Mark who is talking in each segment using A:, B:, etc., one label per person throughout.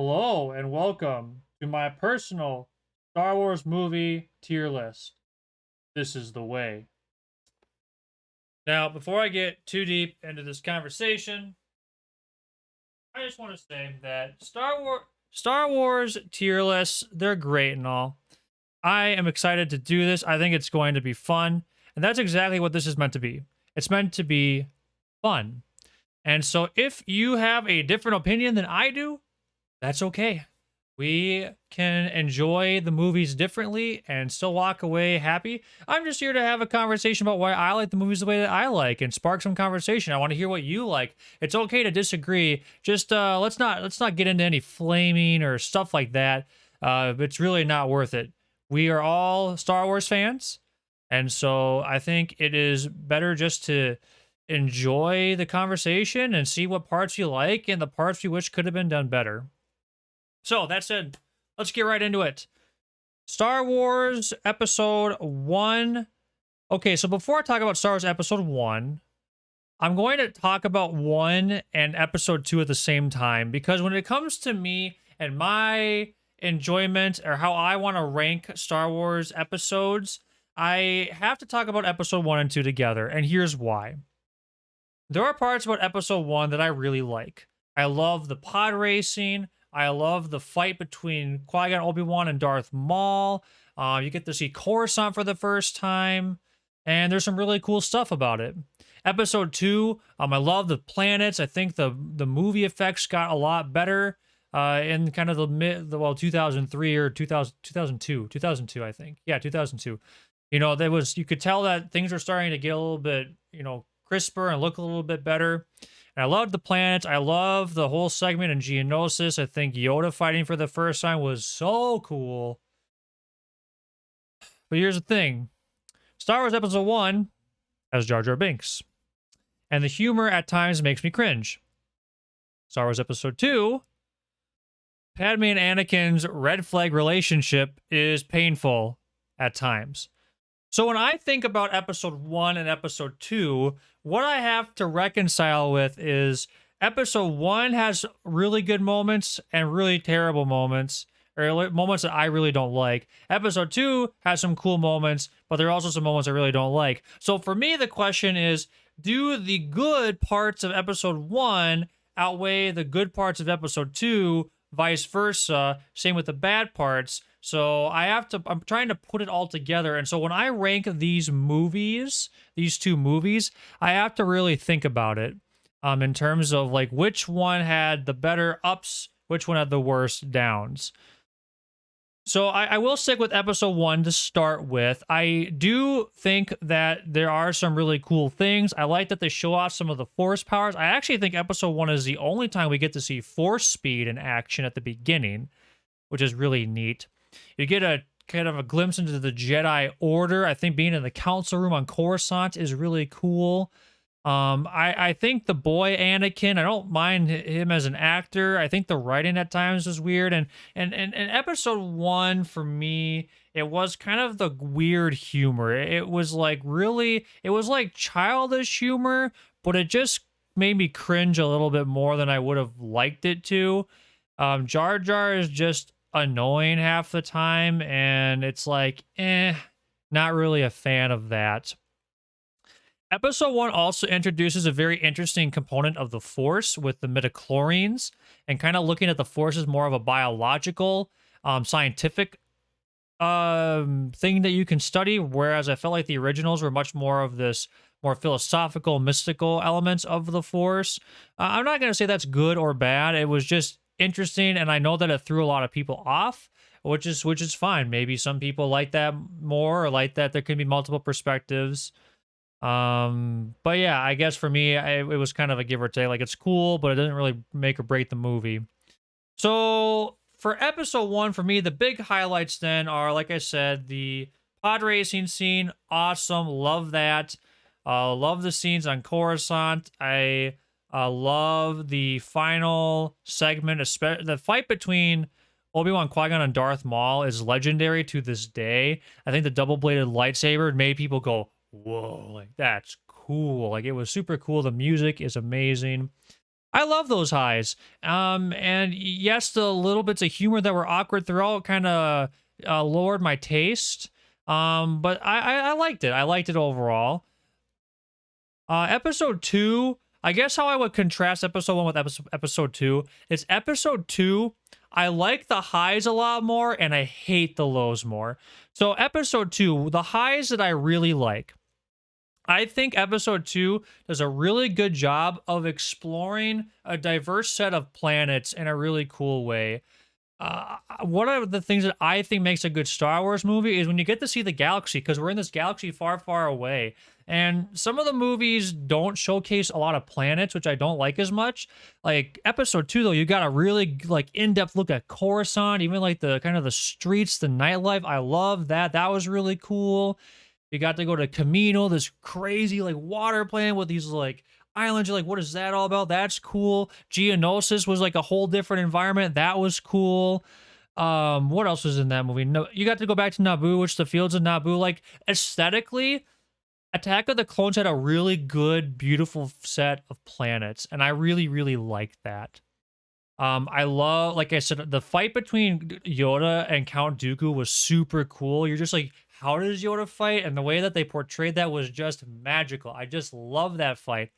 A: Hello and welcome to my personal Star Wars movie tier list. This is the way. Now, before I get too deep into this conversation, I just want to say that Star Wars tier lists, they're great and all. I am excited to do this. I think it's going to be fun, and that's exactly what this is meant to be. It's meant to be fun. And so if you have a different opinion than I do, that's okay. We can enjoy the movies differently and still walk away happy. I'm just here to have a conversation about why I like the movies the way that I like and spark some conversation. I want to hear what you like. It's okay to disagree. Just let's not get into any flaming or stuff like that. It's really not worth it. We are all Star Wars fans, and so I think it is better just to enjoy the conversation and see what parts you like and the parts you wish could have been done better. So, that said, let's get right into it. Star Wars Episode 1. Okay, so before I talk about Star Wars Episode 1, I'm going to talk about 1 and Episode 2 at the same time because when it comes to me and my enjoyment or how I want to rank Star Wars episodes, I have to talk about Episode 1 and 2 together, and here's why. There are parts about Episode 1 that I really like. I love the pod racing. I love the fight between Qui-Gon, Obi-Wan, and Darth Maul. You get to see Coruscant for the first time, and there's some really cool stuff about it. Episode 2, I love the planets. I think the movie effects got a lot better in kind of the 2003 or 2002, I think. Yeah, 2002. You could tell that things were starting to get a little bit, crisper and look a little bit better. And I loved the planets. I love the whole segment in Geonosis. I think Yoda fighting for the first time was so cool. But here's the thing. Star Wars Episode 1 has Jar Jar Binks. And the humor at times makes me cringe. Star Wars Episode 2, Padme and Anakin's red flag relationship is painful at times. So when I think about Episode 1 and Episode 2, what I have to reconcile with is Episode 1 has really good moments and really terrible moments, or moments that I really don't like. Episode 2 has some cool moments, but there are also some moments I really don't like. So for me, the question is, do the good parts of Episode 1 outweigh the good parts of Episode 2, vice versa? Same with the bad parts. So I'm trying to put it all together. And so when I rank these two movies, I have to really think about it in terms of like which one had the better ups, which one had the worst downs. So I will stick with Episode 1 to start with. I do think that there are some really cool things. I like that they show off some of the Force powers. I actually think Episode 1 is the only time we get to see Force speed in action at the beginning, which is really neat. You get a kind of a glimpse into the Jedi Order. I think being in the council room on Coruscant is really cool. I think the boy Anakin, I don't mind him as an actor. I think the writing at times was weird. And Episode 1, for me, it was kind of the weird humor. It was like childish humor, but it just made me cringe a little bit more than I would have liked it to. Jar Jar is just annoying half the time, and it's like, not really a fan of that. Episode 1 also introduces a very interesting component of the Force with the midichlorians and kind of looking at the Force as more of a biological, scientific thing that you can study, whereas I felt like the originals were much more of this more philosophical, mystical elements of the Force. I'm not going to say that's good or bad. It was just interesting, and I know that it threw a lot of people off, which is fine. Maybe some people like that more, or like that there can be multiple perspectives. But yeah, I guess for me, it was kind of a give or take. Like, it's cool, but it doesn't really make or break the movie. So for Episode 1, for me, the big highlights then are, like I said, the pod racing scene. Awesome, love that. Love the scenes on Coruscant. I love the final segment, especially the fight between Obi-Wan, Qui-Gon, and Darth Maul is legendary to this day. I think the double-bladed lightsaber made people go, whoa, like, that's cool. Like, it was super cool. The music is amazing. I love those highs. And yes, the little bits of humor that were awkward throughout kind of lowered my taste. But I liked it. I liked it overall. Episode two, I guess how I would contrast episode one with episode two is episode two, I like the highs a lot more and I hate the lows more. So, episode two, the highs that I really like. I think episode two does a really good job of exploring a diverse set of planets in a really cool way. One of the things that I think makes a good Star Wars movie is when you get to see the galaxy, because we're in this galaxy far, far away. And some of the movies don't showcase a lot of planets, which I don't like as much. Like episode two, though, you got a really like in-depth look at Coruscant, even like the kind of the streets, the nightlife. I love that. That was really cool. You got to go to Camino, this crazy like water planet with these like islands. You're like, what is that all about? That's cool. Geonosis was like a whole different environment. That was cool. What else was in that movie? No, you got to go back to Naboo, which the fields of Naboo, like aesthetically, Attack of the Clones had a really good, beautiful set of planets, and I really, really liked that. I love, like I said, the fight between Yoda and Count Dooku was super cool. You're just like, how does Yoda fight? And the way that they portrayed that was just magical. I just love that fight.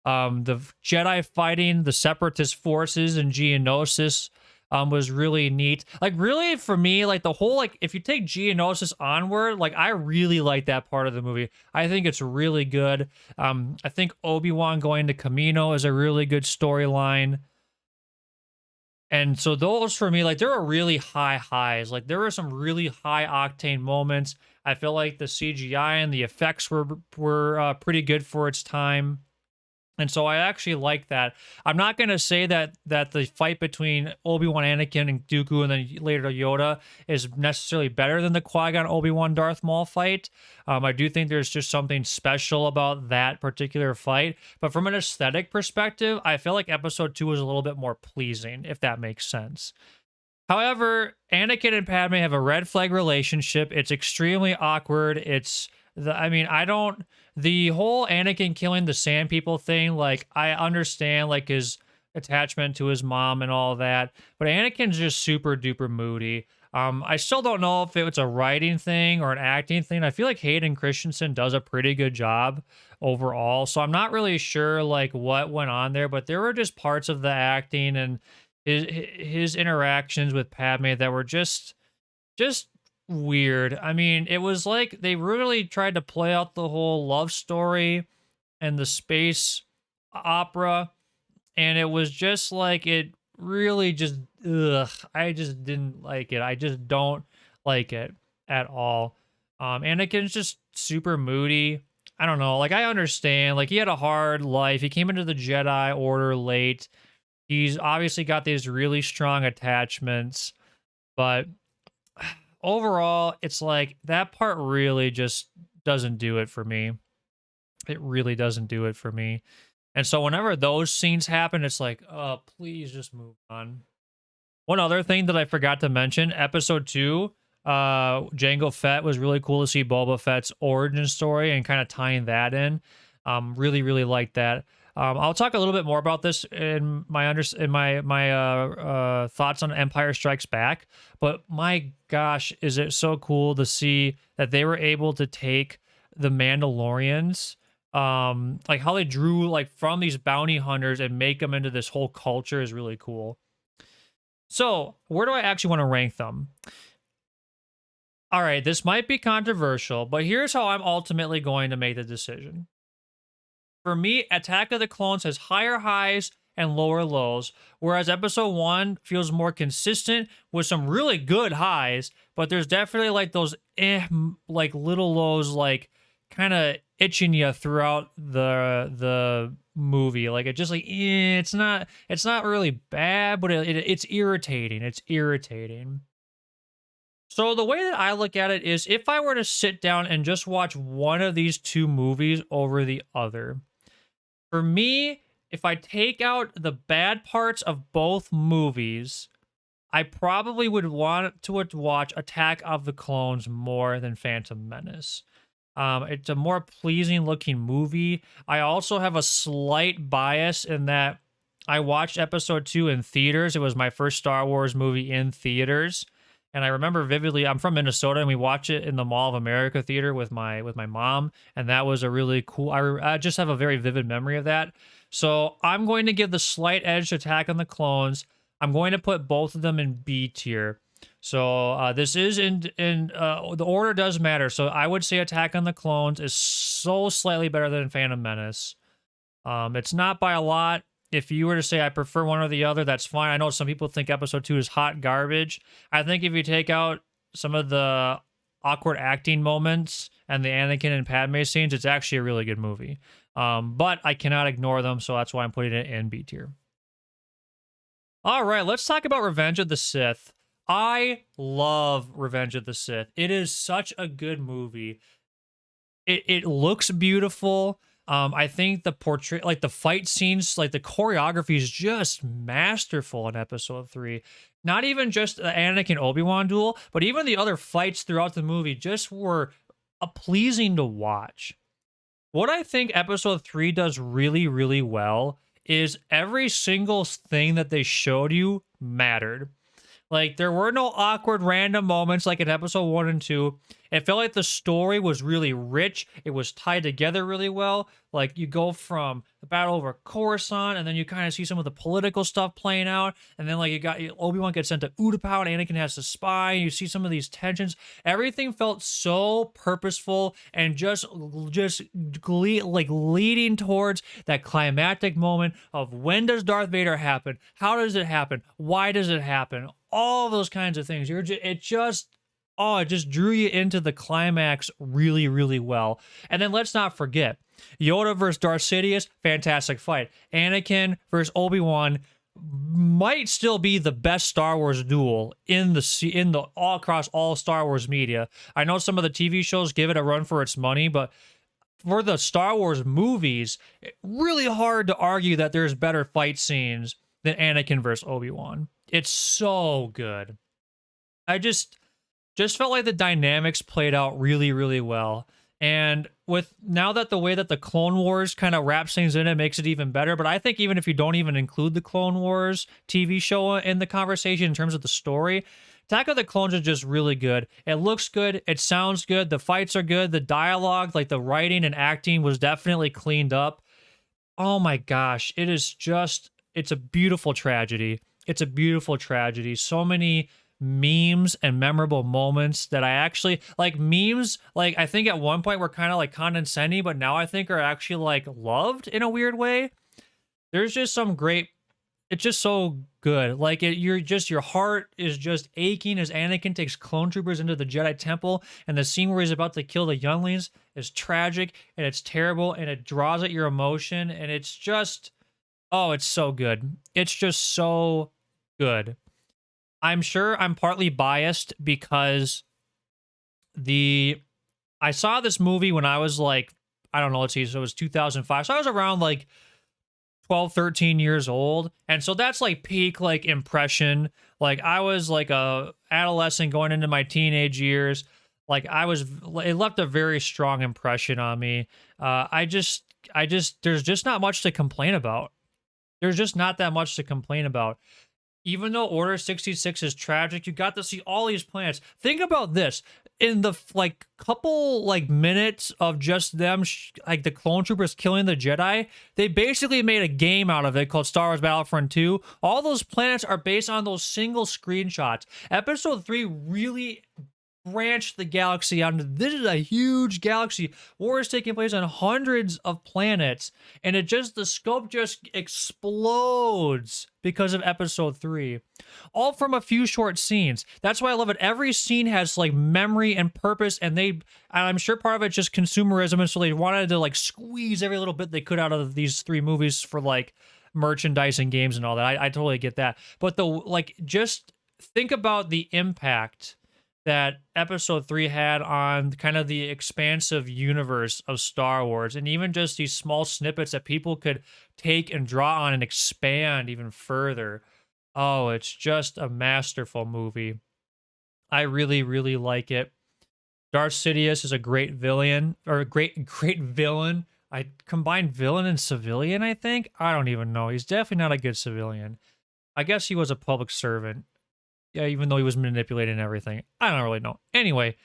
A: The Jedi fighting the Separatist forces and Geonosis was really neat. Like, really, for me, like the whole, like, if you take Geonosis onward, like, I really like that part of the movie. I think it's really good. I think Obi-Wan going to Camino is a really good storyline. And so those for me, like there were really high highs. Like there were some really high octane moments. I feel like the CGI and the effects were pretty good for its time. And so I actually like that. I'm not going to say that the fight between Obi-Wan, Anakin, and Dooku, and then later Yoda is necessarily better than the Qui-Gon, Obi-Wan, Darth Maul fight. I do think there's just something special about that particular fight. But from an aesthetic perspective, I feel like Episode 2 is a little bit more pleasing, if that makes sense. However, Anakin and Padme have a red flag relationship. It's extremely awkward. I don't, the whole Anakin killing the Sand People thing, like, I understand, like, his attachment to his mom and all that, but Anakin's just super duper moody. I still don't know if it's a writing thing or an acting thing. I feel like Hayden Christensen does a pretty good job overall, so I'm not really sure, like, what went on there, but there were just parts of the acting and his interactions with Padme that were just weird. I mean, it was like they really tried to play out the whole love story and the space opera, and it was just like it really just ugh. I just didn't like it. I just don't like it at all. Anakin's just super moody. I don't know. Like I understand. Like he had a hard life. He came into the Jedi Order late. He's obviously got these really strong attachments, but overall, it's like that part really just doesn't do it for me. It really doesn't do it for me. And so whenever those scenes happen, it's like, oh, please just move on. One other thing that I forgot to mention, episode 2, Jango Fett was really cool to see Boba Fett's origin story and kind of tying that in. Really, really liked that. I'll talk a little bit more about this in my thoughts on Empire Strikes Back. But my gosh, is it so cool to see that they were able to take the Mandalorians, like how they drew like from these bounty hunters and make them into this whole culture is really cool. So where do I actually want to rank them? All right, this might be controversial, but here's how I'm ultimately going to make the decision. For me, Attack of the Clones has higher highs and lower lows, whereas episode 1 feels more consistent with some really good highs, but there's definitely like those like little lows, like kind of itching you throughout the movie. Like it just like it's not really bad, but it's irritating. It's irritating. So the way that I look at it is if I were to sit down and just watch one of these two movies over the other, for me, if I take out the bad parts of both movies, I probably would want to watch Attack of the Clones more than Phantom Menace. It's a more pleasing looking movie. I also have a slight bias in that I watched episode 2 in theaters. It was my first Star Wars movie in theaters. And I remember vividly, I'm from Minnesota, and we watched it in the Mall of America theater with my mom, and that was a really cool. I just have a very vivid memory of that. So I'm going to give the slight edge to Attack on the Clones. I'm going to put both of them in B tier. So this is in the order does matter. So I would say Attack on the Clones is so slightly better than Phantom Menace. It's not by a lot. If you were to say I prefer one or the other, that's fine. I know some people think episode 2 is hot garbage. I think if you take out some of the awkward acting moments and the Anakin and Padme scenes, it's actually a really good movie. But I cannot ignore them, so that's why I'm putting it in B tier. All right, let's talk about Revenge of the Sith. I love Revenge of the Sith. It is such a good movie. It looks beautiful. I think the portrait, like the fight scenes, like the choreography is just masterful in episode 3. Not even just the Anakin Obi-Wan duel, but even the other fights throughout the movie just were pleasing to watch. What I think episode 3 does really, really well is every single thing that they showed you mattered. Like, there were no awkward random moments like in episode 1 and 2. It felt like the story was really rich. It was tied together really well. Like, you go from the battle over Coruscant, and then you kind of see some of the political stuff playing out. And then, like, you got Obi-Wan gets sent to Utapau, and Anakin has to spy. And you see some of these tensions. Everything felt so purposeful and just leading towards that climactic moment of when does Darth Vader happen? How does it happen? Why does it happen? All those kinds of things. It just drew you into the climax really, really well. And then let's not forget, Yoda versus Darth Sidious, fantastic fight. Anakin versus Obi-Wan might still be the best Star Wars duel in the all across all Star Wars media. I know some of the TV shows give it a run for its money, but for the Star Wars movies, really hard to argue that there's better fight scenes than Anakin versus Obi-Wan. It's so good. I just felt like the dynamics played out really, really well. And with now that the way that the Clone Wars kind of wraps things in, it makes it even better. But I think even if you don't even include the Clone Wars TV show in the conversation in terms of the story, Attack of the Clones is just really good. It looks good. It sounds good. The fights are good. The dialogue, like the writing and acting, was definitely cleaned up. Oh my gosh. It's a beautiful tragedy. It's a beautiful tragedy. So many memes and memorable moments that I actually like. Memes, like, I think at one point were kind of like condescending, but now I think are actually like loved in a weird way. There's just some great, it's just so good. Like, your heart is just aching as Anakin takes clone troopers into the Jedi Temple, and the scene where he's about to kill the younglings is tragic and it's terrible and it draws at your emotion, and it's just, oh, it's so good. It's just so good. I'm sure I'm partly biased because I saw this movie when I was like, I don't know, let's see, so it was 2005. So I was around like 12, 13 years old. And so that's like peak like impression. Like, I was like a adolescent going into my teenage years. Like, it left a very strong impression on me. There's just not much to complain about. There's just not that much to complain about. Even though Order 66 is tragic, you got to see all these planets. Think about this. In the like couple like minutes of just them like the clone troopers killing the Jedi, they basically made a game out of it called Star Wars Battlefront 2. All those planets are based on those single screenshots. Episode 3 really branched the galaxy out. This is a huge galaxy. War is taking place on hundreds of planets, and the scope just explodes because of episode 3. All from a few short scenes. That's why I love it. Every scene has like memory and purpose, and I'm sure part of it's just consumerism, and so they wanted to like squeeze every little bit they could out of these 3 movies for like merchandise and games and all that. I totally get that. But just think about the impact that episode 3 had on kind of the expansive universe of Star Wars, and even just these small snippets that people could take and draw on and expand even further. Oh, it's just a masterful movie. I really, really like it. Darth Sidious is a great villain, or a great villain. I combined villain and civilian, I think. I don't even know. He's definitely not a good civilian. I guess he was a public servant. Yeah, even though he was manipulating everything. I don't really know. Anyway,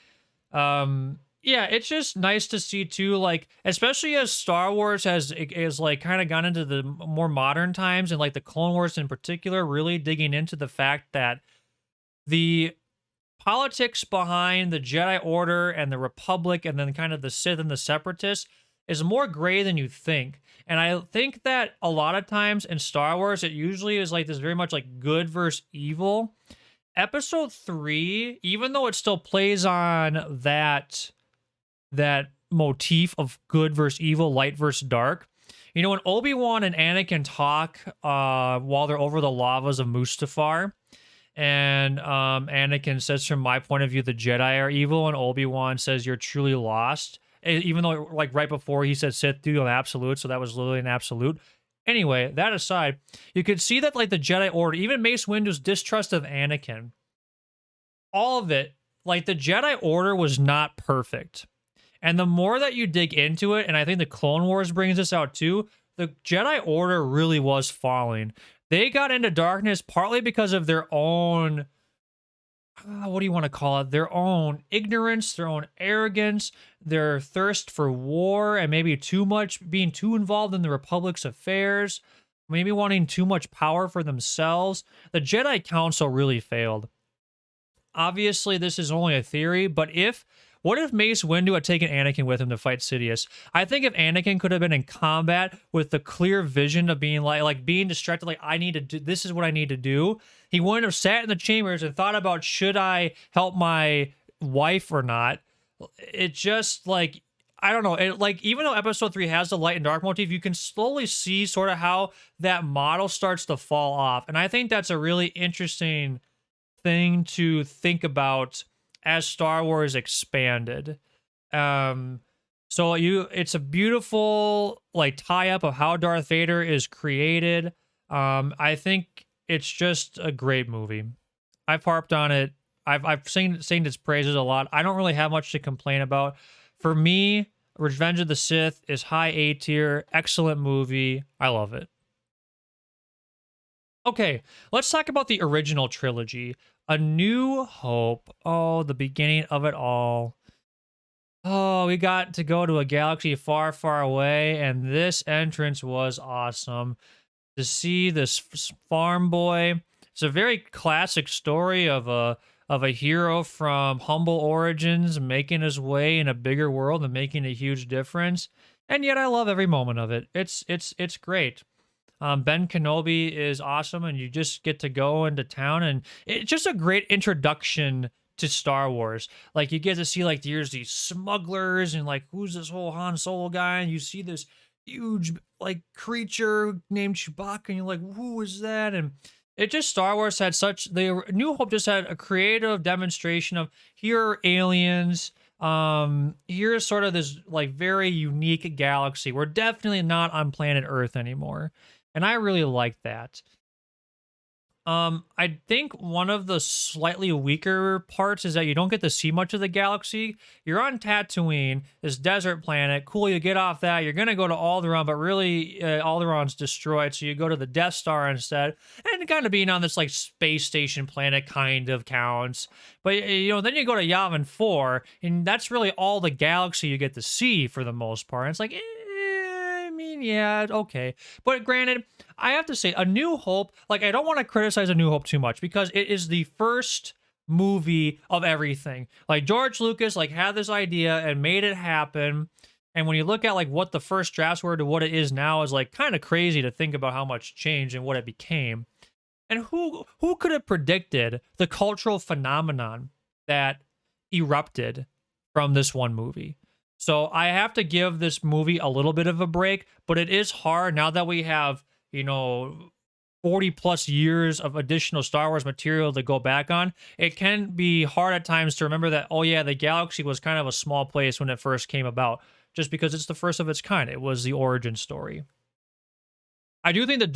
A: yeah, it's just nice to see too, like, especially as Star Wars has like kind of gone into the more modern times, and like the Clone Wars in particular, really digging into the fact that the politics behind the Jedi Order and the Republic, and then kind of the Sith and the Separatists, is more gray than you think. And I think that a lot of times in Star Wars, it usually is like this very much like good versus evil. Episode 3, even though it still plays on that motif of good versus evil, light versus dark. You know, when Obi-Wan and Anakin talk while they're over the lavas of Mustafar, and Anakin says, from my point of view, the Jedi are evil, and Obi-Wan says, you're truly lost. Even though, like, right before he said Sith do an absolute, so that was literally an absolute. Anyway, that aside, you could see that, like, the Jedi Order, even Mace Windu's distrust of Anakin, all of it, like, the Jedi Order was not perfect. And the more that you dig into it, and I think the Clone Wars brings this out too, the Jedi Order really was falling. They got into darkness partly because of their own, what do you want to call it? Their own ignorance, their own arrogance, their thirst for war, and maybe too much, being too involved in the Republic's affairs, maybe wanting too much power for themselves. The Jedi Council really failed. Obviously, this is only a theory, but what if Mace Windu had taken Anakin with him to fight Sidious? I think if Anakin could have been in combat with the clear vision of being like being distracted, like, I need to do, this is what I need to do, he wouldn't have sat in the chambers and thought about, should I help my wife or not? It just, like, I don't know. It, like, even though episode 3 has the light and dark motif, you can slowly see sort of how that model starts to fall off. And I think that's a really interesting thing to think about as Star Wars expanded. It's a beautiful, like, tie up of how Darth Vader is created. I think it's just a great movie. I've harped on it. I've seen its praises a lot. I don't really have much to complain about. For me, Revenge of the Sith is high A tier, excellent movie. I love it. Okay, let's talk about the original trilogy. A New Hope. Oh, the beginning of it all. Oh, we got to go to a galaxy far, far away, and this entrance was awesome. To see this farm boy. It's a very classic story of a hero from humble origins making his way in a bigger world and making a huge difference. And yet I love every moment of it. It's great. Ben Kenobi is awesome, and you just get to go into town, and it's just a great introduction to Star Wars. Like, you get to see, like, there's these smugglers, and, like, who's this whole Han Solo guy, and you see this huge, like, creature named Chewbacca, and you're like, who is that? And it just, Star Wars had the New Hope just had a creative demonstration of, here are aliens, here's sort of this, like, very unique galaxy. We're definitely not on planet Earth anymore. And I really like that. I think one of the slightly weaker parts is that you don't get to see much of the galaxy. You're on Tatooine, this desert planet. Cool, you get off that. You're gonna go to Alderaan, but really, Alderaan's destroyed, so you go to the Death Star instead. And kind of being on this, like, space station planet kind of counts. But, then you go to Yavin 4, and that's really all the galaxy you get to see for the most part. And it's like, yeah, okay. But granted, I have to say, A New Hope, like, I don't want to criticize A New Hope too much because it is the first movie of everything. Like, George Lucas, like, had this idea and made it happen. And when you look at, like, what the first drafts were to what it is now, is, like, kind of crazy to think about how much changed and what it became. And who could have predicted the cultural phenomenon that erupted from this one movie? So I have to give this movie a little bit of a break, but it is hard now that we have, 40 plus years of additional Star Wars material to go back on. It can be hard at times to remember that, oh yeah, the galaxy was kind of a small place when it first came about, just because it's the first of its kind. It was the origin story. I do think the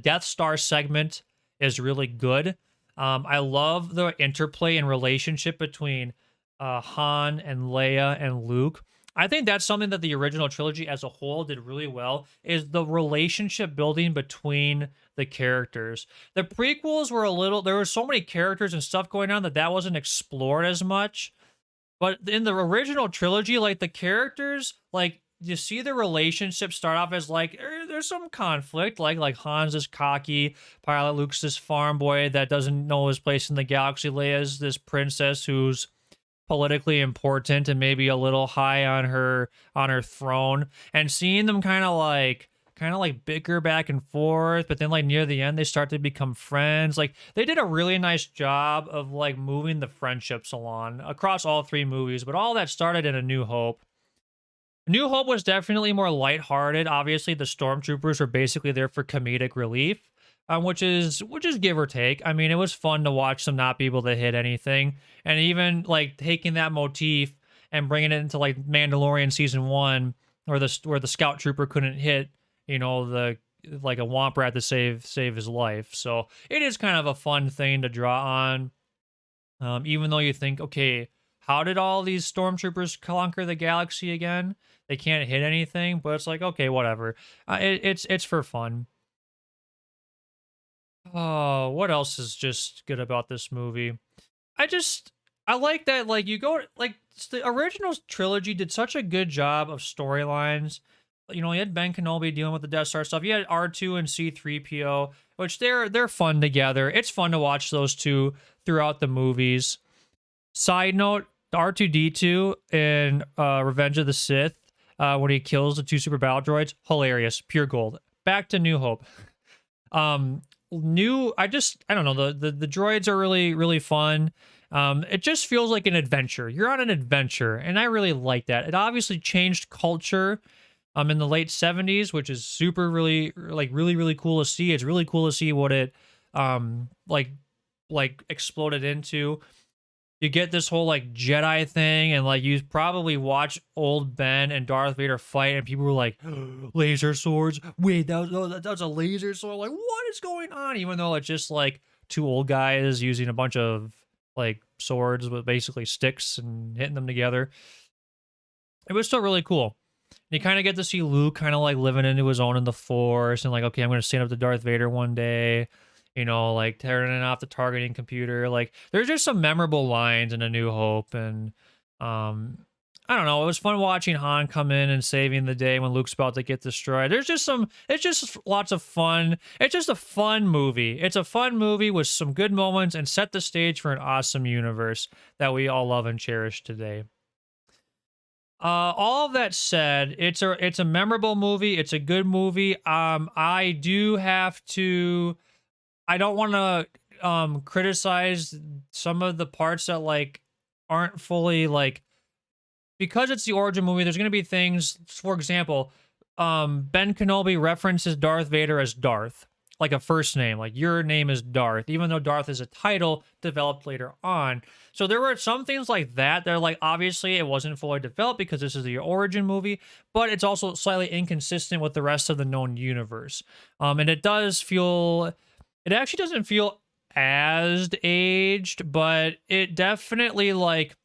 A: Death Star segment is really good. I love the interplay and relationship between Han and Leia and Luke. I think that's something that the original trilogy as a whole did really well, is the relationship building between the characters. The prequels were a little, there were so many characters and stuff going on that that wasn't explored as much. But in the original trilogy, like the characters, like you see the relationship start off as like there's some conflict, like Han's this cocky pilot, Luke's this farm boy that doesn't know his place in the galaxy, Leia's this princess who's politically important and maybe a little high on her throne, and seeing them kind of like bicker back and forth, but then like near the end they start to become friends. Like they did a really nice job of like moving the friendships along across all three movies, but all that started in A New Hope. New Hope was definitely more lighthearted. Obviously, the stormtroopers were basically there for comedic relief, which is give or take. I mean, it was fun to watch them not be able to hit anything, and even like taking that motif and bringing it into like Mandalorian season one, where the scout trooper couldn't hit, the like a womp rat to save his life. So it is kind of a fun thing to draw on. Even though you think, okay, how did all these stormtroopers conquer the galaxy again? They can't hit anything, but it's like, okay, whatever. It's for fun. Oh, what else is just good about this movie? I like that, like you go like the original trilogy did such a good job of storylines. You had Ben Kenobi dealing with the Death Star stuff. You had R2 and C3PO, which they're fun together. It's fun to watch those two throughout the movies. Side note, R2D2 in Revenge of the Sith, when he kills the two super battle droids, hilarious, pure gold. Back to New Hope. I don't know, the droids are really really fun. It just feels like an adventure. You're on an adventure, and I really like that. It obviously changed culture in the late 70s, which is super really really cool to see. It's really cool to see what it like exploded into. You get this whole like Jedi thing, and like you probably watch old Ben and Darth Vader fight, and people were like, laser swords. Wait, that was a laser sword. Like, what is going on? Even though it's just like two old guys using a bunch of like swords with basically sticks and hitting them together. It was still really cool. And you kind of get to see Luke kind of like living into his own in the Force, and like, okay, I'm going to stand up to Darth Vader one day. Like turning off the targeting computer. Like there's just some memorable lines in A New Hope, and I don't know. It was fun watching Han come in and saving the day when Luke's about to get destroyed. It's just lots of fun. It's just a fun movie. It's a fun movie with some good moments and set the stage for an awesome universe that we all love and cherish today. All of that said, it's a memorable movie. It's a good movie. I don't want to criticize some of the parts that like aren't fully like, because it's the origin movie. There's going to be things, for example, Ben Kenobi references Darth Vader as Darth, like a first name, like your name is Darth, even though Darth is a title developed later on. So there were some things like that. They're like, obviously it wasn't fully developed because this is the origin movie, but it's also slightly inconsistent with the rest of the known universe. And it actually doesn't feel as aged, but it definitely like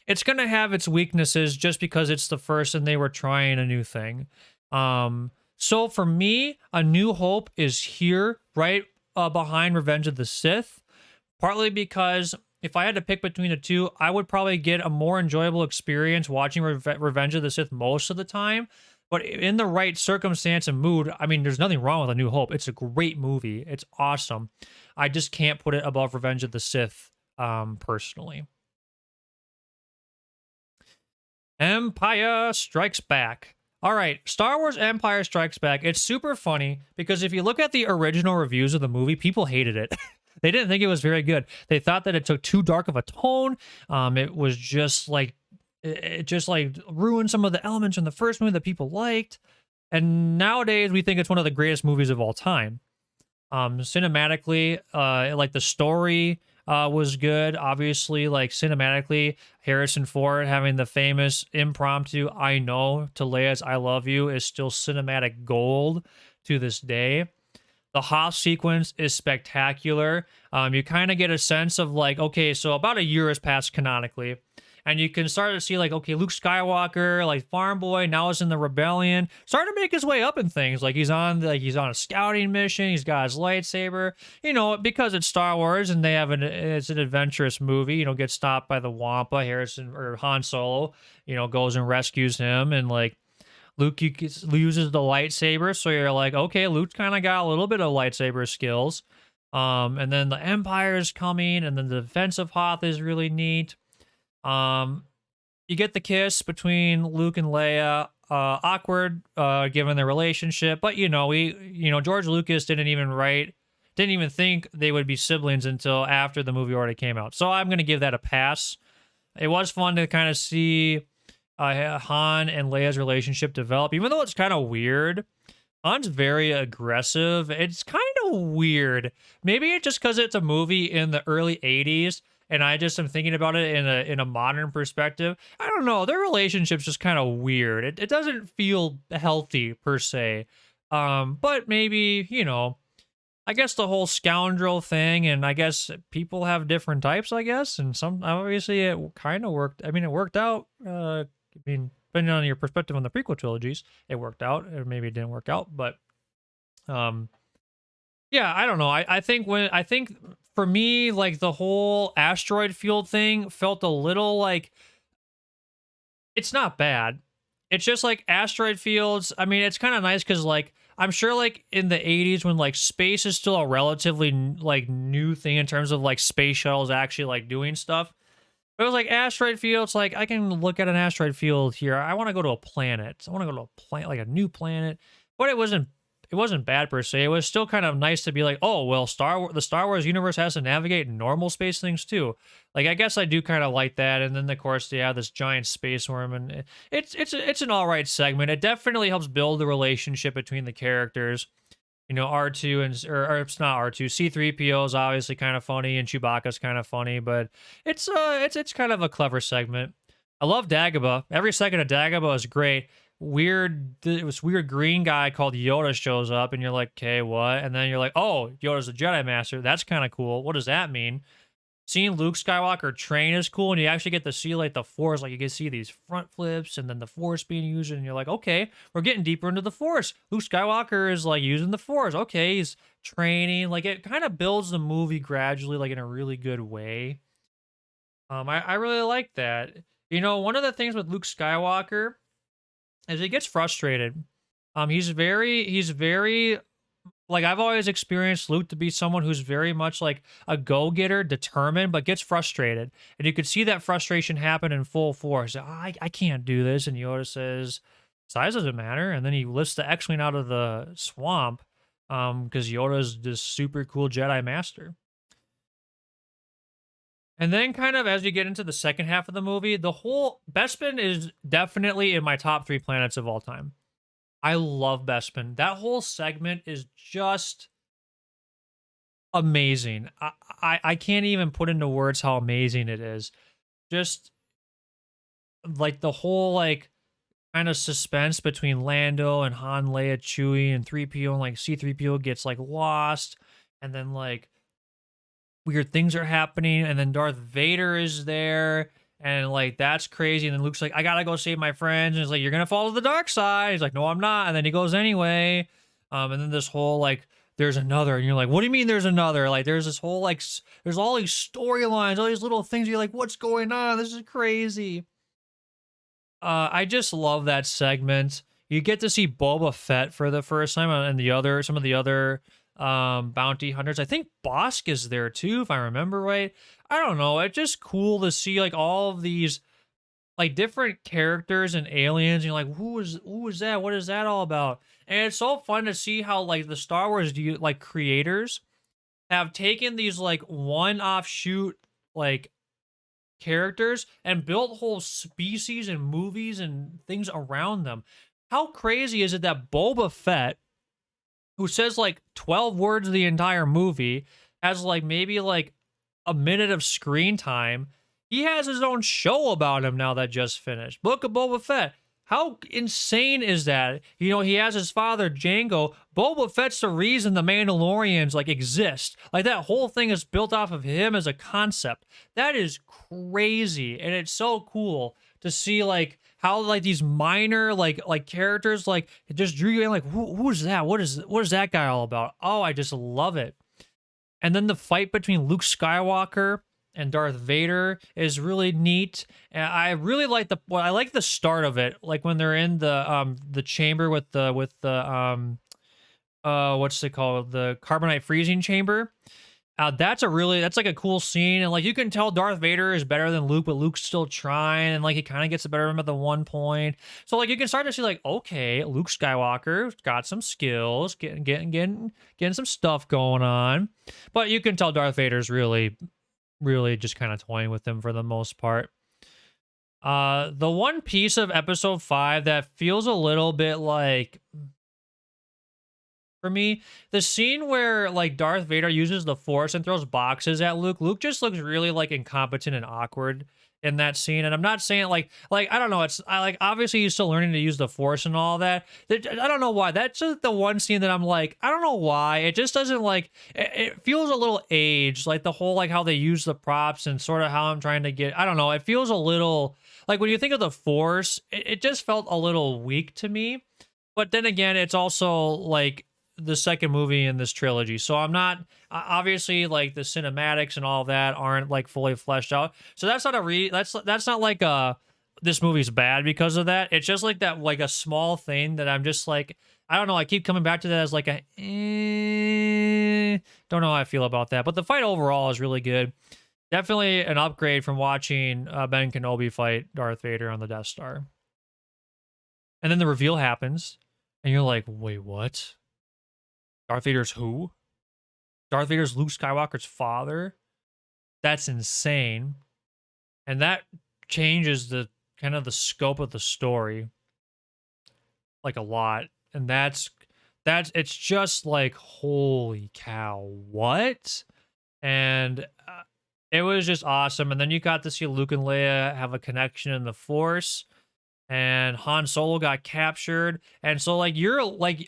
A: it's gonna have its weaknesses just because it's the first and they were trying a new thing. So for me, A New Hope is here right behind Revenge of the Sith, partly because if I had to pick between the two, I would probably get a more enjoyable experience watching Revenge of the Sith most of the time. But in the right circumstance and mood, I mean, there's nothing wrong with A New Hope. It's a great movie. It's awesome. I just can't put it above Revenge of the Sith, personally. Empire Strikes Back. All right, Star Wars Empire Strikes Back. It's super funny because if you look at the original reviews of the movie, people hated it. They didn't think it was very good. They thought that it took too dark of a tone. It was just like, it just like ruined some of the elements in the first movie that people liked. And nowadays we think it's one of the greatest movies of all time. Cinematically, like the story was good. Obviously, like cinematically, Harrison Ford having the famous impromptu "I know" to Leia's "I love you" is still cinematic gold to this day. The Hoth sequence is spectacular. You kind of get a sense of like, okay, so about a year has passed canonically, and you can start to see like, okay, Luke Skywalker, like farm boy, now is in the rebellion, starting to make his way up in things. Like he's on a scouting mission. He's got his lightsaber, because it's Star Wars and it's an adventurous movie. Gets stopped by the Wampa, Harrison or Han Solo, goes and rescues him, and like Luke uses the lightsaber, so you're like, okay, Luke's kind of got a little bit of lightsaber skills. And then the Empire is coming, and then the defense of Hoth is really neat. You get the kiss between Luke and Leia. Awkward, given their relationship, but George Lucas didn't even think they would be siblings until after the movie already came out. So I'm gonna give that a pass. It was fun to kind of see Han and Leia's relationship develop, even though it's kind of weird. Han's very aggressive. It's kind of weird. Maybe it's just because it's a movie in the early 80s, and I just am thinking about it in a modern perspective. I don't know. Their relationship's just kind of weird. It doesn't feel healthy, per se. But maybe, I guess the whole scoundrel thing, and I guess people have different types, I guess, and obviously it kind of worked. I mean, it worked out. Depending on your perspective on the prequel trilogies, it worked out, or maybe it didn't work out. But, yeah, I don't know. I think for me, like the whole asteroid field thing felt a little like it's not bad. It's just like asteroid fields. I mean, it's kind of nice because like I'm sure like in the 80s when like space is still a relatively like new thing in terms of like space shuttles actually like doing stuff. But it was like asteroid fields. Like I can look at an asteroid field here. I want to go to a planet. I want to go to a planet, like a new planet. But it wasn't bad per se. It was still kind of nice to be like, oh well, the Star Wars universe has to navigate normal space things too. Like I guess I do kind of like that. And then of course they have this giant space worm, and it's an all right segment. It definitely helps build the relationship between the characters. R2 or it's not R2. C3PO is obviously kind of funny, and Chewbacca's kind of funny, but it's kind of a clever segment. I love Dagobah. Every second of Dagobah is great. This weird green guy called Yoda shows up, and you're like, okay, what? And then you're like, oh, Yoda's a Jedi Master. That's kind of cool. What does that mean? Seeing Luke Skywalker train is cool, and you actually get to see like the Force. Like you can see these front flips, and then the Force being used, and you're like, okay, we're getting deeper into the Force. Luke Skywalker is like using the Force. Okay, he's training. Like it kind of builds the movie gradually, like in a really good way. I really like that. One of the things with Luke Skywalker is he gets frustrated. He's very like I've always experienced Luke to be someone who's very much like a go-getter, determined, but gets frustrated. And you could see that frustration happen in full force. I can't do this. And Yoda says, size doesn't matter. And then he lifts the X-Wing out of the swamp because Yoda's this super cool Jedi Master. And then kind of as you get into the second half of the movie, the whole Bespin is definitely in my top 3 planets of all time. I love Bespin. That whole segment is just amazing. I can't even put into words how amazing it is. Just like the whole like kind of suspense between Lando and Han, Leia, Chewie, and 3PO, and like C3PO gets like lost, and then like weird things are happening, and then Darth Vader is there. And, like, that's crazy. And then Luke's like, I gotta go save my friends. And he's like, you're gonna fall to the dark side. He's like, no, I'm not. And then he goes anyway. And then this whole, like, there's another. And you're like, what do you mean there's another? Like, there's this whole, like, there's all these storylines, all these little things. You're like, what's going on? This is crazy. I just love that segment. You get to see Boba Fett for the first time, and some of the other bounty hunters. I think Bosk is there too, if I remember right. I don't know. It's just cool to see like all of these like different characters and aliens. And you're like, who is that? What is that all about? And it's so fun to see how like the Star Wars like creators have taken these like one offshoot like characters and built whole species and movies and things around them. How crazy is it that Boba Fett, who says like 12 words the entire movie, has like maybe like a minute of screen time? He has his own show about him now that just finished. Book of Boba Fett. How insane is that? You know, he has his father, Django. Boba Fett's the reason the Mandalorians, like, exist. Like, that whole thing is built off of him as a concept. That is crazy. And it's so cool to see, like, how, like, these minor, like characters, like, it just drew you in, like, who's that? What is that guy all about? Oh, I just love it. And then the fight between Luke Skywalker and Darth Vader is really neat. And I really like I like the start of it, like when they're in the chamber with the what's it called, the carbonite freezing chamber. That's like a cool scene, and like you can tell Darth Vader is better than Luke, but Luke's still trying, and like he kind of gets the better of him at the one point. So like you can start to see like, okay, Luke Skywalker got some skills, getting some stuff going on, but you can tell Darth Vader's really just kind of toying with him for the most part. The one piece of Episode 5 that feels a little bit like, for me, the scene where like Darth Vader uses the Force and throws boxes at Luke. Luke just looks really like incompetent and awkward in that scene. And I'm not saying like I don't know. I like, obviously he's still learning to use the Force and all that. I don't know why. That's just the one scene that I'm like, I don't know why. It just doesn't like. It feels a little aged. Like the whole like how they use the props and sort of how I'm trying to get. I don't know. It feels a little like when you think of the Force, it just felt a little weak to me. But then again, it's also like the second movie in this trilogy, so I'm not obviously like the cinematics and all that aren't like fully fleshed out, so that's not that's not like this movie's bad because of that. It's just like that, like a small thing that I'm just like, I don't know, I keep coming back to that as like a don't know how I feel about that. But the fight overall is really good. Definitely an upgrade from watching Ben Kenobi fight Darth Vader on the Death Star. And then the reveal happens and you're like, wait, what? Darth Vader's who? Darth Vader's Luke Skywalker's father? That's insane. And that changes the kind of the scope of the story like a lot. And that's it's just like, holy cow, what? And it was just awesome. And then you got to see Luke and Leia have a connection in the Force. And Han Solo got captured. And so like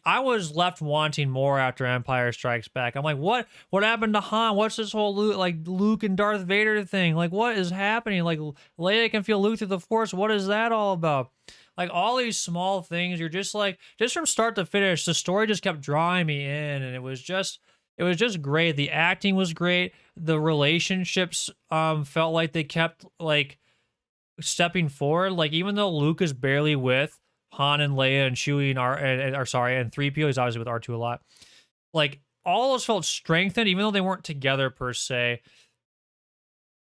A: I was left wanting more after Empire Strikes Back. I'm like, what happened to Han? What's this whole Luke and Darth Vader thing? Like, what is happening? Like, Leia can feel Luke through the Force. What is that all about? Like, all these small things, you're just like, just from start to finish, the story just kept drawing me in, and it was just great. The acting was great. The relationships felt like they kept like stepping forward. Like, even though Luke is barely with Han and Leia and Chewie and and 3PO, he's obviously with R2 a lot. Like, all those felt strengthened, even though they weren't together per se.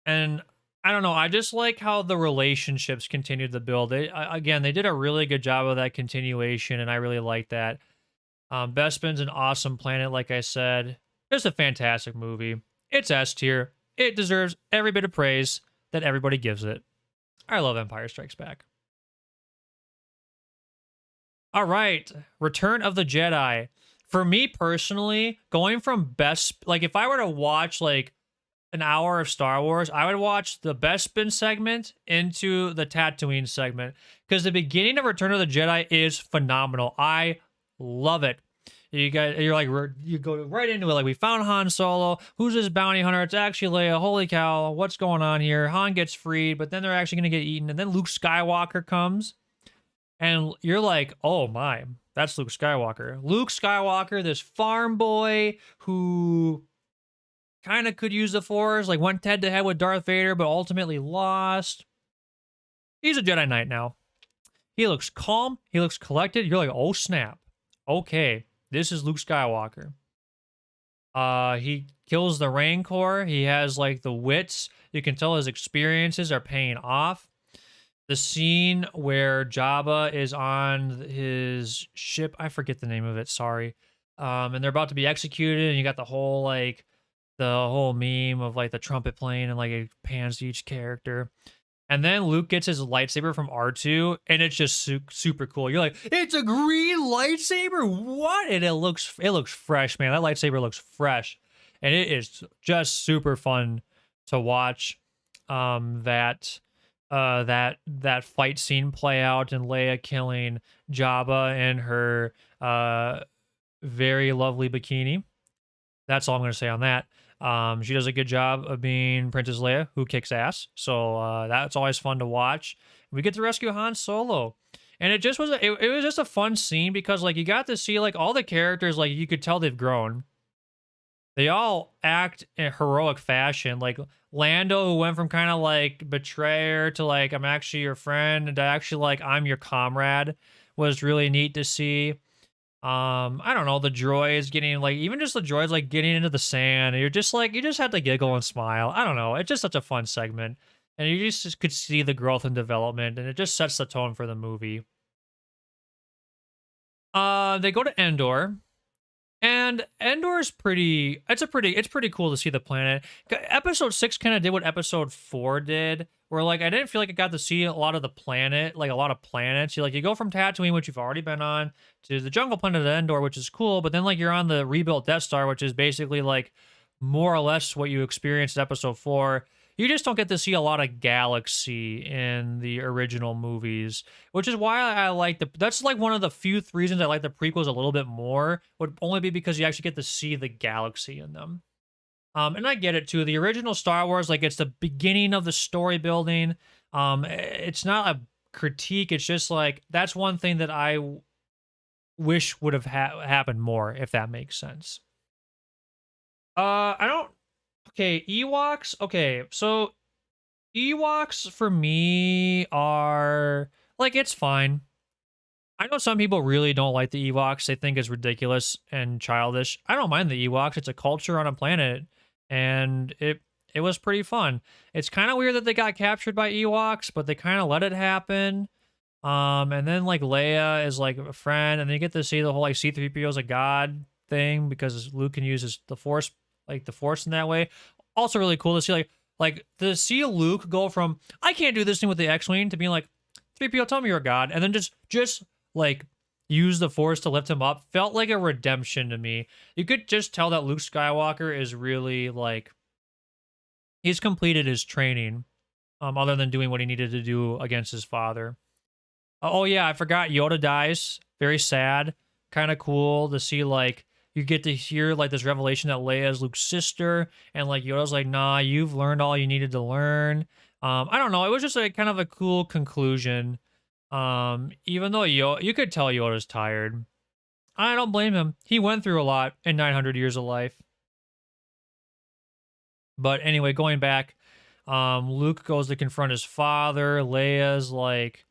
A: And I don't know, I just like how the relationships continued to build. Again, they did a really good job of that continuation, and I really like that. Bespin's an awesome planet, like I said. Just a fantastic movie. It's S tier. It deserves every bit of praise that everybody gives it. I love Empire Strikes Back. All right, Return of the Jedi. For me personally, going from best, like if I were to watch like an hour of Star Wars, I would watch the Bespin segment into the Tatooine segment, because the beginning of Return of the Jedi is phenomenal. I love it. You're like, you go right into it. Like, we found Han Solo. Who's this bounty hunter? It's actually Leia. Holy cow, what's going on here? Han gets freed, but then they're actually going to get eaten. And then Luke Skywalker comes, and you're like, oh my, that's Luke Skywalker. Luke Skywalker, this farm boy who kind of could use the Force, like went head to head with Darth Vader, but ultimately lost. He's a Jedi Knight now. He looks calm. He looks collected. You're like, oh snap. Okay. This is Luke Skywalker. He kills the Rancor. He has like the wits. You can tell his experiences are paying off. The scene where Jabba is on his ship, I forget the name of it, sorry. And they're about to be executed, and you got the whole meme of like the trumpet playing, and like it pans to each character. And then Luke gets his lightsaber from R2, and it's just super cool. You're like, it's a green lightsaber? What? And it looks fresh, man. That lightsaber looks fresh. And it is just super fun to watch that that fight scene play out and Leia killing Jabba in her very lovely bikini. That's all I'm going to say on that. She does a good job of being Princess Leia, who kicks ass. So that's always fun to watch. We get to rescue Han Solo, and it just was it was just a fun scene because like you got to see like all the characters, like you could tell they've grown. They all act in heroic fashion. Like Lando, who went from kind of like betrayer to like I'm actually your friend, and to actually like I'm your comrade, was really neat to see. I don't know, the droids getting like even just the droids like getting into the sand. And you're just like you just had to giggle and smile. I don't know. It's just such a fun segment. And you just could see the growth and development, and it just sets the tone for the movie. They go to Endor, and Endor is pretty. It's pretty cool to see the planet. Episode 6 kind of did what Episode 4 did, where like I didn't feel like I got to see a lot of the planet, like a lot of planets. You go from Tatooine, which you've already been on, to the jungle planet of Endor, which is cool. But then like you're on the rebuilt Death Star, which is basically like more or less what you experienced in Episode 4. You just don't get to see a lot of galaxy in the original movies, which is why I like that's like one of the few reasons I like the prequels a little bit more, would only be because you actually get to see the galaxy in them. And I get it too. The original Star Wars, like it's the beginning of the story building. It's not a critique. It's just like that's one thing that I wish would have happened more, if that makes sense. I don't. Okay, Ewoks. Okay, so Ewoks for me are like it's fine. I know some people really don't like the Ewoks. They think it's ridiculous and childish. I don't mind the Ewoks. It's a culture on a planet, and it was pretty fun. It's kind of weird that they got captured by Ewoks, but they kind of let it happen. And then like Leia is like a friend, and then you get to see the whole like C-3PO is a god thing because Luke can use the Force, like the Force in that way. Also really cool to see like to see Luke go from I can't do this thing with the X-wing to being like 3PO, tell me you're a god, and then just like use the Force to lift him up felt like a redemption to me. You could just tell that Luke Skywalker is really like he's completed his training, other than doing what he needed to do against his father. Oh yeah, I forgot Yoda dies. Very sad. Kind of cool to see like you get to hear like this revelation that Leia is Luke's sister, and like Yoda's like, nah, you've learned all you needed to learn. I don't know. It was just like kind of a cool conclusion. Even though you could tell Yoda's tired. I don't blame him. He went through a lot in 900 years of life. But anyway, going back, Luke goes to confront his father. Leia's like,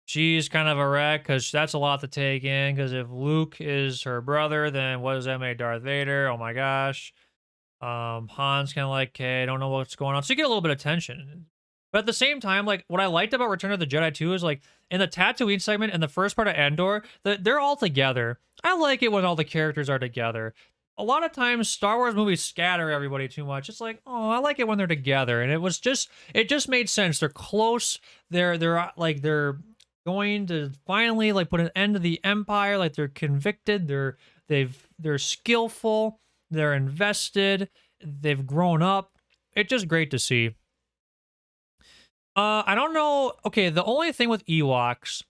A: she's kind of a wreck because that's a lot to take in. Because if Luke is her brother, then what does that make Darth Vader? Oh my gosh. Han's kind of like, okay, I don't know what's going on. So you get a little bit of tension. But at the same time, like what I liked about Return of the Jedi 2 is like in the Tatooine segment in the first part of Endor, they're all together. I like it when all the characters are together. A lot of times Star Wars movies scatter everybody too much. It's like, oh, I like it when they're together. And it just made sense. They're close. They're going to finally like put an end to the Empire. Like they're convicted. They're skillful. They're invested. They've grown up. It's just great to see. I don't know. Okay, the only thing with Ewoks,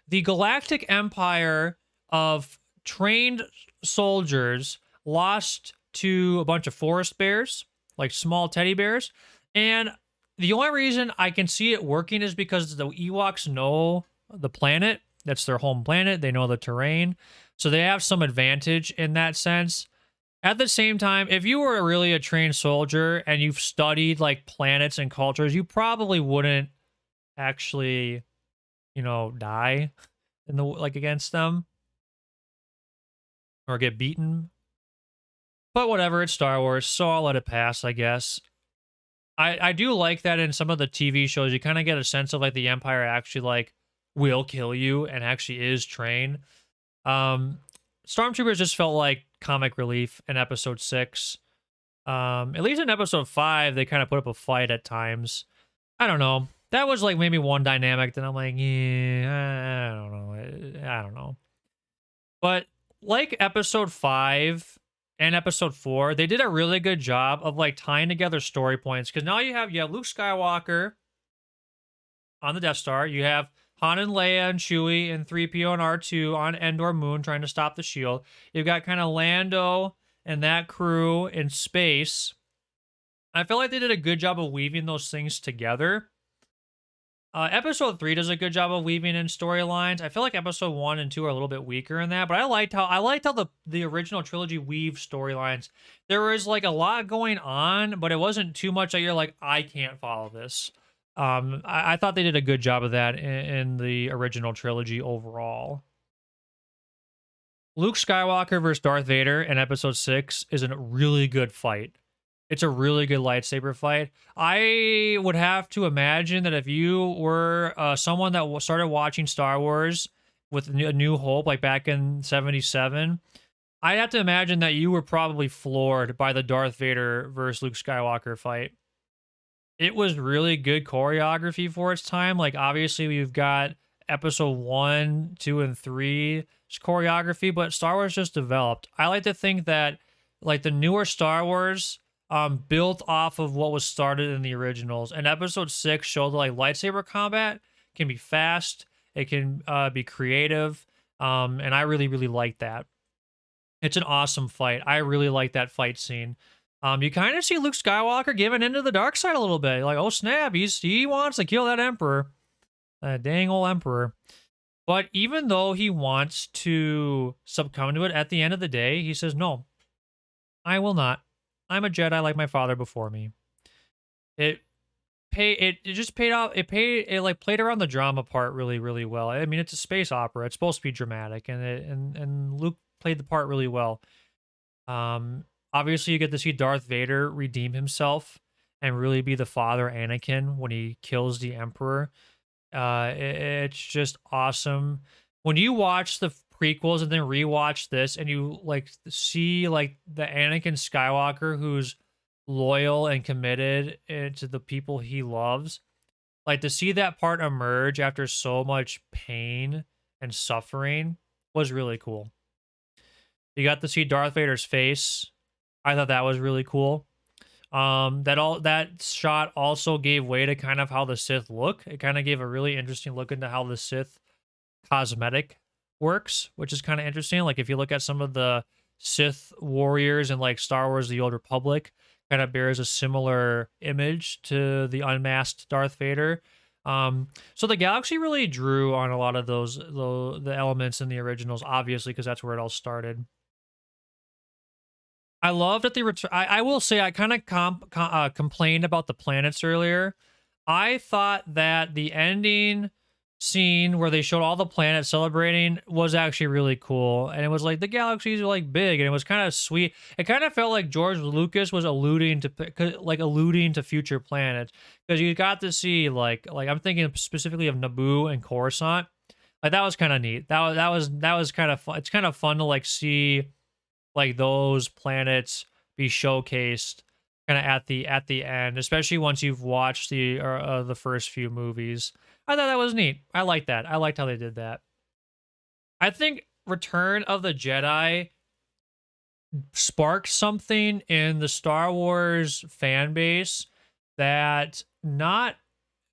A: the Galactic Empire of trained soldiers lost to a bunch of forest bears, like small teddy bears. And the only reason I can see it working is because the Ewoks know the planet. That's their home planet. They know the terrain. So they have some advantage in that sense. At the same time, if you were really a trained soldier and you've studied like planets and cultures, you probably wouldn't actually, die in the like against them or get beaten. But whatever, it's Star Wars, so I'll let it pass, I guess. I do like that in some of the TV shows, you kind of get a sense of like the Empire actually like will kill you and actually is trained. Stormtroopers just felt like comic relief in episode 6. At least in episode 5, they kind of put up a fight at times. I don't know. That was like maybe one dynamic that I'm like, yeah, I don't know. I don't know. But like episode 5 and episode 4, they did a really good job of like tying together story points. Because now you have Luke Skywalker on the Death Star. You have Han and Leia and Chewie and 3PO and R2 on Endor Moon trying to stop the shield. You've got kind of Lando and that crew in space. I feel like they did a good job of weaving those things together. Episode 3 does a good job of weaving in storylines. I feel like episode 1 and 2 are a little bit weaker in that, but I liked how the original trilogy weaves storylines. There was like a lot going on, but it wasn't too much that you're like, I can't follow this. I thought they did a good job of that in the original trilogy overall. Luke Skywalker versus Darth Vader in episode 6 is a really good fight. It's a really good lightsaber fight. I would have to imagine that if you were someone that started watching Star Wars with A New Hope, like back in 77, I'd have to imagine that you were probably floored by the Darth Vader versus Luke Skywalker fight. It was really good choreography for its time. Like, obviously, we've got episode 1, 2, and 3 choreography, but Star Wars just developed. I like to think that, like, the newer Star Wars built off of what was started in the originals. And episode 6 showed that, like, lightsaber combat can be fast, it can be creative, and I really, really like that. It's an awesome fight. I really like that fight scene. You kind of see Luke Skywalker giving into the dark side a little bit. Like, oh snap, he wants to kill that Emperor. That dang old Emperor. But even though he wants to succumb to it at the end of the day, he says, no, I will not. I'm a Jedi like my father before me. It just paid off. It like played around the drama part really, really well. I mean, it's a space opera. It's supposed to be dramatic, and Luke played the part really well. Obviously, you get to see Darth Vader redeem himself and really be the father Anakin when he kills the Emperor. It's just awesome. When you watch the prequels and then rewatch this, and you like see like the Anakin Skywalker who's loyal and committed to the people he loves, like to see that part emerge after so much pain and suffering was really cool. You got to see Darth Vader's face. I thought that was really cool. That shot also gave way to kind of how the Sith look. It kind of gave a really interesting look into how the Sith cosmetic works, which is kind of interesting. Like if you look at some of the Sith warriors in like Star Wars: The Old Republic, kind of bears a similar image to the unmasked Darth Vader. So the galaxy really drew on a lot of the elements in the originals, obviously, because that's where it all started. I love that they return. I will say I kind of complained about the planets earlier. I thought that the ending scene where they showed all the planets celebrating was actually really cool, and it was like the galaxies are like big, and it was kind of sweet. It kind of felt like George Lucas was alluding to future planets, because you got to see like I'm thinking specifically of Naboo and Coruscant. Like that was kind of neat. That was kind of fun. It's kind of fun to like see like those planets be showcased kind of at the end, especially once you've watched the first few movies. I thought that was neat. I like that. I liked how they did that. I think Return of the Jedi sparked something in the Star Wars fan base that not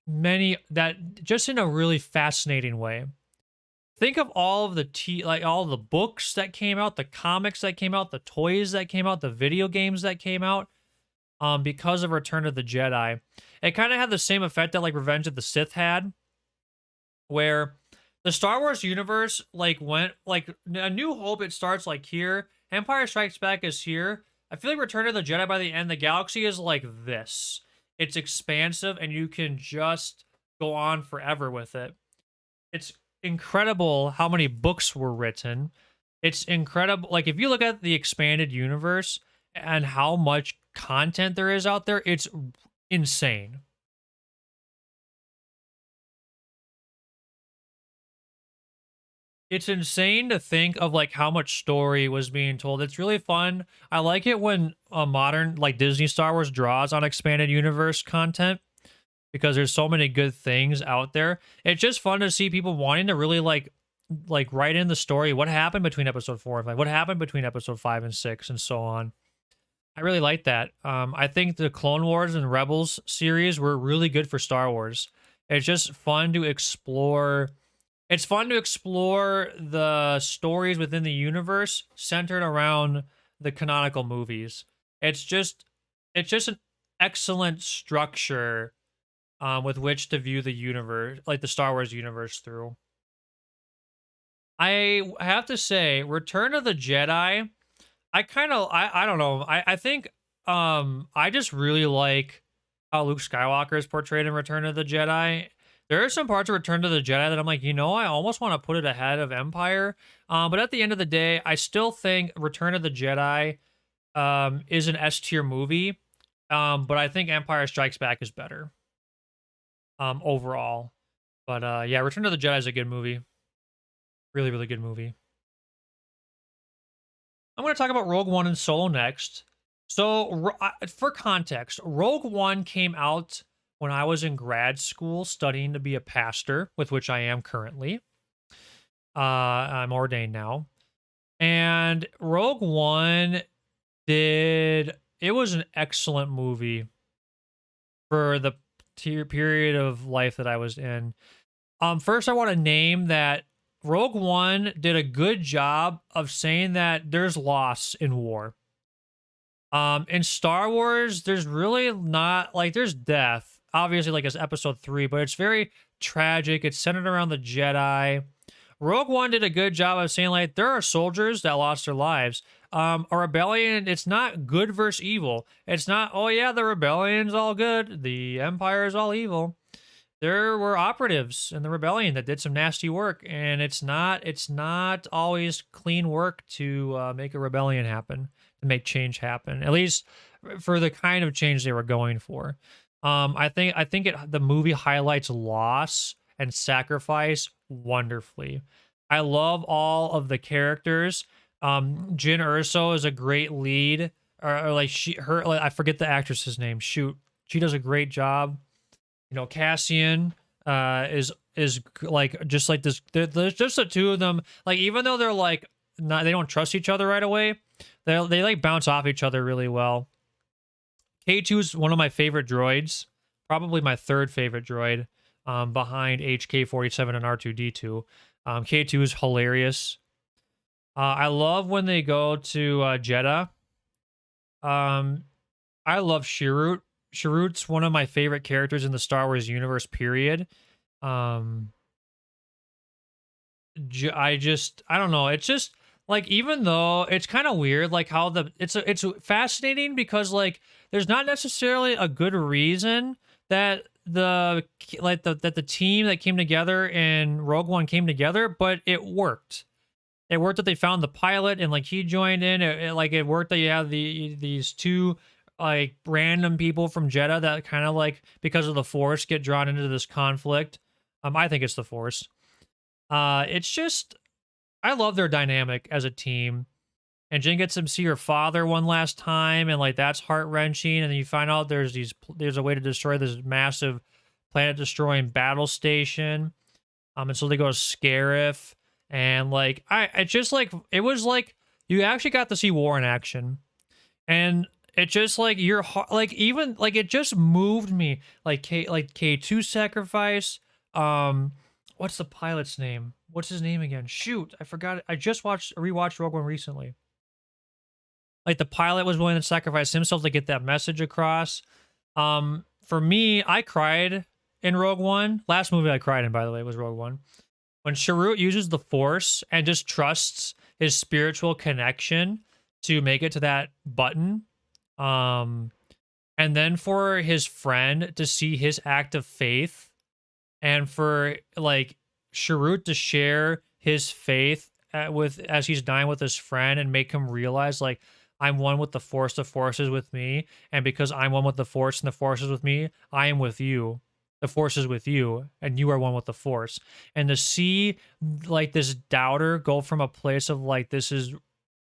A: many, that just in a really fascinating way. Think of all of all the books that came out, the comics that came out, the toys that came out, the video games that came out, because of Return of the Jedi. It kind of had the same effect that like Revenge of the Sith had, where the Star Wars universe like went like A New Hope. It starts like here, Empire Strikes Back is here. I feel like Return of the Jedi by the end, the galaxy is like this. It's expansive, and you can just go on forever with it. It's incredible how many books were written. It's incredible. Like if you look at the expanded universe and how much content there is out there, it's insane. It's insane to think of like how much story was being told. It's really fun. I like it when a modern like Disney Star Wars draws on expanded universe content, because there's so many good things out there. It's just fun to see people wanting to really like write in the story. What happened between episode 4 and 5? What happened between episode 5 and 6, and so on. I really like that. I think the Clone Wars and Rebels series were really good for Star Wars. It's just fun to explore. It's fun to explore the stories within the universe centered around the canonical movies. It's just it's just an excellent structure with which to view the universe, like the Star Wars universe through. I have to say, Return of the Jedi, I don't know. I think I just really like how Luke Skywalker is portrayed in Return of the Jedi. There are some parts of Return of the Jedi that I'm like, I almost want to put it ahead of Empire. But at the end of the day, I still think Return of the Jedi is an S tier movie. But I think Empire Strikes Back is better overall. But yeah, Return of the Jedi is a good movie. Really, really good movie. I'm going to talk about Rogue One and Solo next. So, for context, Rogue One came out when I was in grad school studying to be a pastor, with which I am currently. I'm ordained now. And Rogue One it was an excellent movie for the period of life that I was in. First, I want to name that Rogue One did a good job of saying that there's loss in war. In Star Wars, there's really not like there's death, obviously, like as Episode 3, but it's very tragic. It's centered around the Jedi. Rogue One did a good job of saying like there are soldiers that lost their lives. A rebellion, it's not good versus evil. It's not, oh yeah, the rebellion's all good, the Empire is all evil. There were operatives in the rebellion that did some nasty work, and it's not always clean work to make a rebellion happen, to make change happen, at least for the kind of change they were going for. The movie highlights loss and sacrifice wonderfully. I love all of the characters. Jyn Erso is a great lead, or like I forget the actress's name. Shoot, she does a great job. Cassian is like just like this. There's just the two of them. Like even though they're like not, they don't trust each other right away. They like bounce off each other really well. K2 is one of my favorite droids, probably my third favorite droid, behind HK-47 and R2D2. K2 is hilarious. I love when they go to Jeddah. I love Chirrut. Chirrut's one of my favorite characters in the Star Wars universe, period. I don't know. It's just like, even though it's kind of weird, like how it's fascinating because like there's not necessarily a good reason that the team that came together in Rogue One came together, but it worked. It worked that they found the pilot and like he joined in. It worked that you have these two like random people from Jeddah that kind of like because of the Force get drawn into this conflict. I think it's the Force. It's just I love their dynamic as a team. And Jyn gets to see her father one last time, and like that's heart wrenching. And then you find out there's a way to destroy this massive planet destroying battle station. And so they go to Scarif, and like it's just like it was like you actually got to see war in action, and it just like your heart, like even like it just moved me. Like K2 sacrifice. What's the pilot's name? What's his name again? Shoot, I forgot it. I just rewatched Rogue One recently. Like the pilot was willing to sacrifice himself to get that message across. For me, I cried in Rogue One. Last movie I cried in, by the way, was Rogue One. When Chirrut uses the Force and just trusts his spiritual connection to make it to that button. And then for his friend to see his act of faith, and for like Chirrut to share his faith as he's dying with his friend and make him realize like I'm one with the Force is with me, and because I'm one with the Force and the Force is with me, I am with you. The Force is with you, and you are one with the Force. And to see like this doubter go from a place of like this is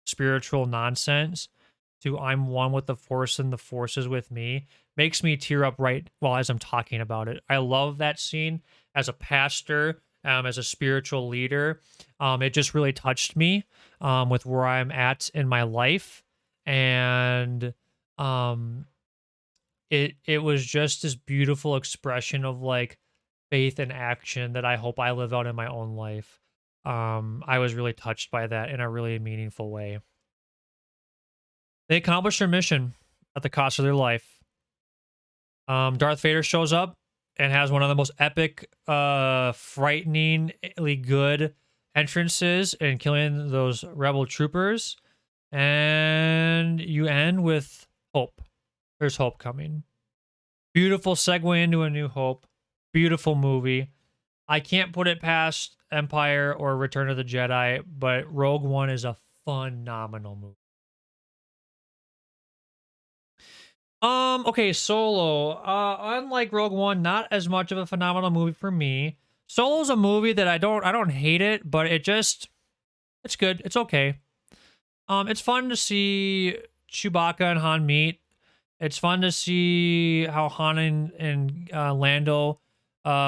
A: spiritual nonsense to I'm one with the Force and the Force is with me makes me tear up right while as I'm talking about it. I love that scene as a pastor, as a spiritual leader. It just really touched me with where I'm at in my life. And it was just this beautiful expression of like faith in action that I hope I live out in my own life. I was really touched by that in a really meaningful way. They accomplished their mission at the cost of their life. Darth Vader shows up and has one of the most epic, frighteningly good entrances in killing those rebel troopers. And you end with hope. There's hope coming. Beautiful segue into A New Hope. Beautiful movie. I can't put it past Empire or Return of the Jedi, but Rogue One is a phenomenal movie. Okay, Solo. Unlike Rogue One, not as much of a phenomenal movie for me. Solo's a movie that I don't hate it, but it's good. It's okay. It's fun to see Chewbacca and Han meet. It's fun to see how Han and Lando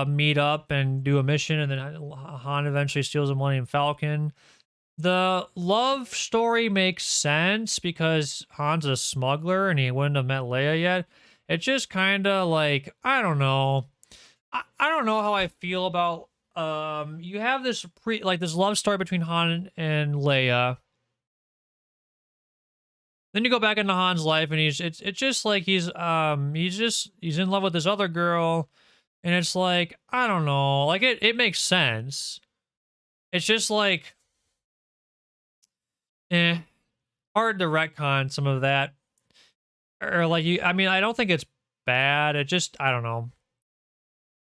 A: meet up and do a mission, and then Han eventually steals the Millennium Falcon. The love story makes sense because Han's a smuggler and he wouldn't have met Leia yet. It's just kind of like, I don't know. I don't know how I feel about you have this this love story between Han and Leia. Then you go back into Han's life and it's just like he's in love with this other girl, and it's like, I don't know. Like it makes sense. It's just like hard to retcon some of that. Or like I mean, I don't think it's bad. It just, I don't know.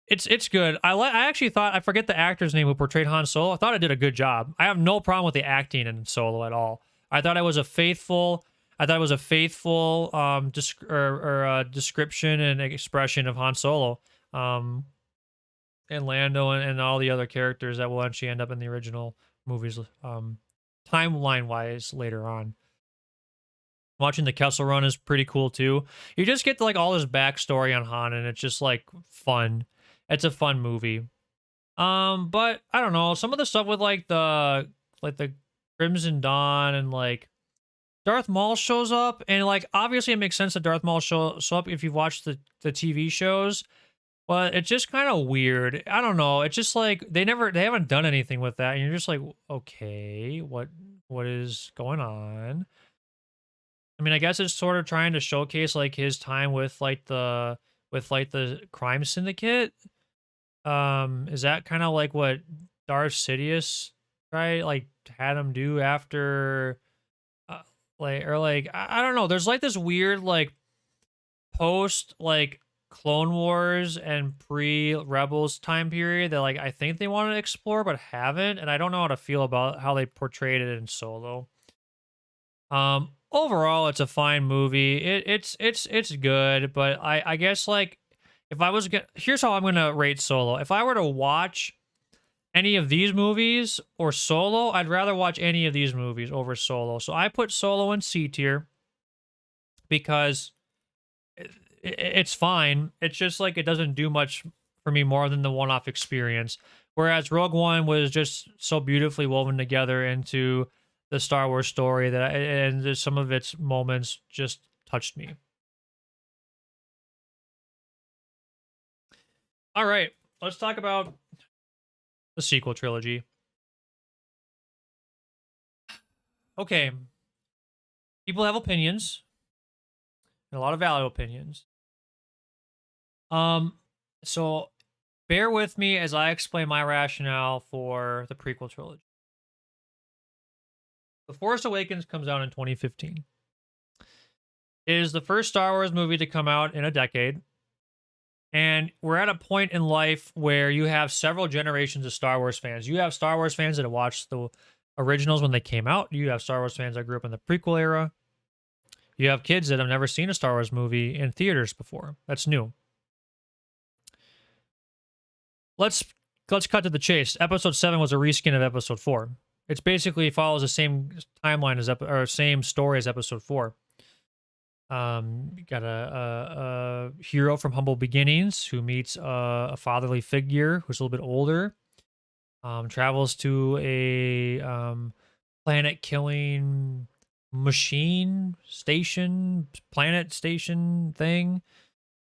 A: It's good. I actually thought, I forget the actor's name who portrayed Han Solo. I thought it did a good job. I have no problem with the acting in Solo at all. I thought it was a faithful description and expression of Han Solo. And Lando and all the other characters that will actually end up in the original movies, timeline wise later on. Watching the Kessel Run is pretty cool too. You just get like all this backstory on Han, and it's just like fun. It's a fun movie. But I don't know, some of the stuff with like the Crimson Dawn and like Darth Maul shows up, and like obviously it makes sense that Darth Maul show up if you've watched the TV shows. But it's just kind of weird. I don't know. It's just like they haven't done anything with that, and you're just like, okay, what is going on? I mean, I guess it's sort of trying to showcase like his time with the crime syndicate. Is that kind of like what Darth Sidious had him do after, I don't know. There's like this weird like post like Clone Wars and pre-Rebels time period that like I think they wanted to explore but haven't, and I don't know how to feel about how they portrayed it in Solo. Overall, it's a fine movie. It's good, but I guess like if I was here's how I'm gonna rate Solo. If I were to watch any of these movies or Solo, I'd rather watch any of these movies over Solo. So I put Solo in C tier because it's fine. It's just like it doesn't do much for me more than the one-off experience. Whereas Rogue One was just so beautifully woven together into the Star Wars story that and some of its moments just touched me. All right, let's talk about the sequel trilogy. Okay, people have opinions, and a lot of valid opinions. So bear with me as I explain my rationale for the prequel trilogy. The Force Awakens comes out in 2015. It is the first Star Wars movie to come out in a decade. And we're at a point in life where you have several generations of Star Wars fans. You have Star Wars fans that have watched the originals when they came out. You have Star Wars fans that grew up in the prequel era. You have kids that have never seen a Star Wars movie in theaters before. That's new. Let's cut to the chase. Episode 7 was a reskin of Episode 4. It's basically follows the same timeline as same story as Episode 4. You got a hero from humble beginnings who meets a fatherly figure who's a little bit older. Travels to a planet-killing planet station thing.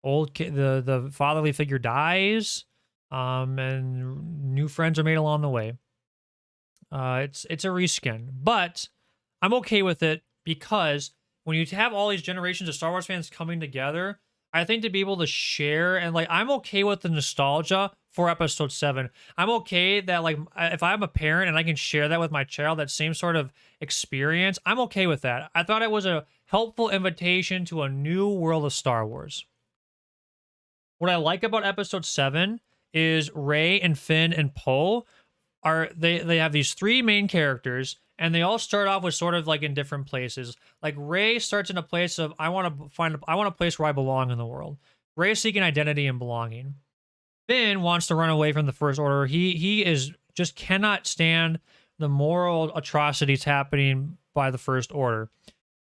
A: The fatherly figure dies. and new friends are made along the way. It's a reskin, but I'm okay with it because when you have all these generations of Star Wars fans coming together, I think to be able to share and like I'm okay with the nostalgia for Episode 7. I'm okay that like if I'm a parent and I can share that with my child, that same sort of experience, I'm okay with that. I thought it was a helpful invitation to a new world of Star Wars. What I like about Episode 7 is Rey and Finn and Poe are they have these three main characters and they all start off with sort of like in different places. Like Rey starts in a place of I want a place where I belong in the world. Rey is seeking identity and belonging. Finn wants to run away from the First Order. He is just cannot stand the moral atrocities happening by the First Order.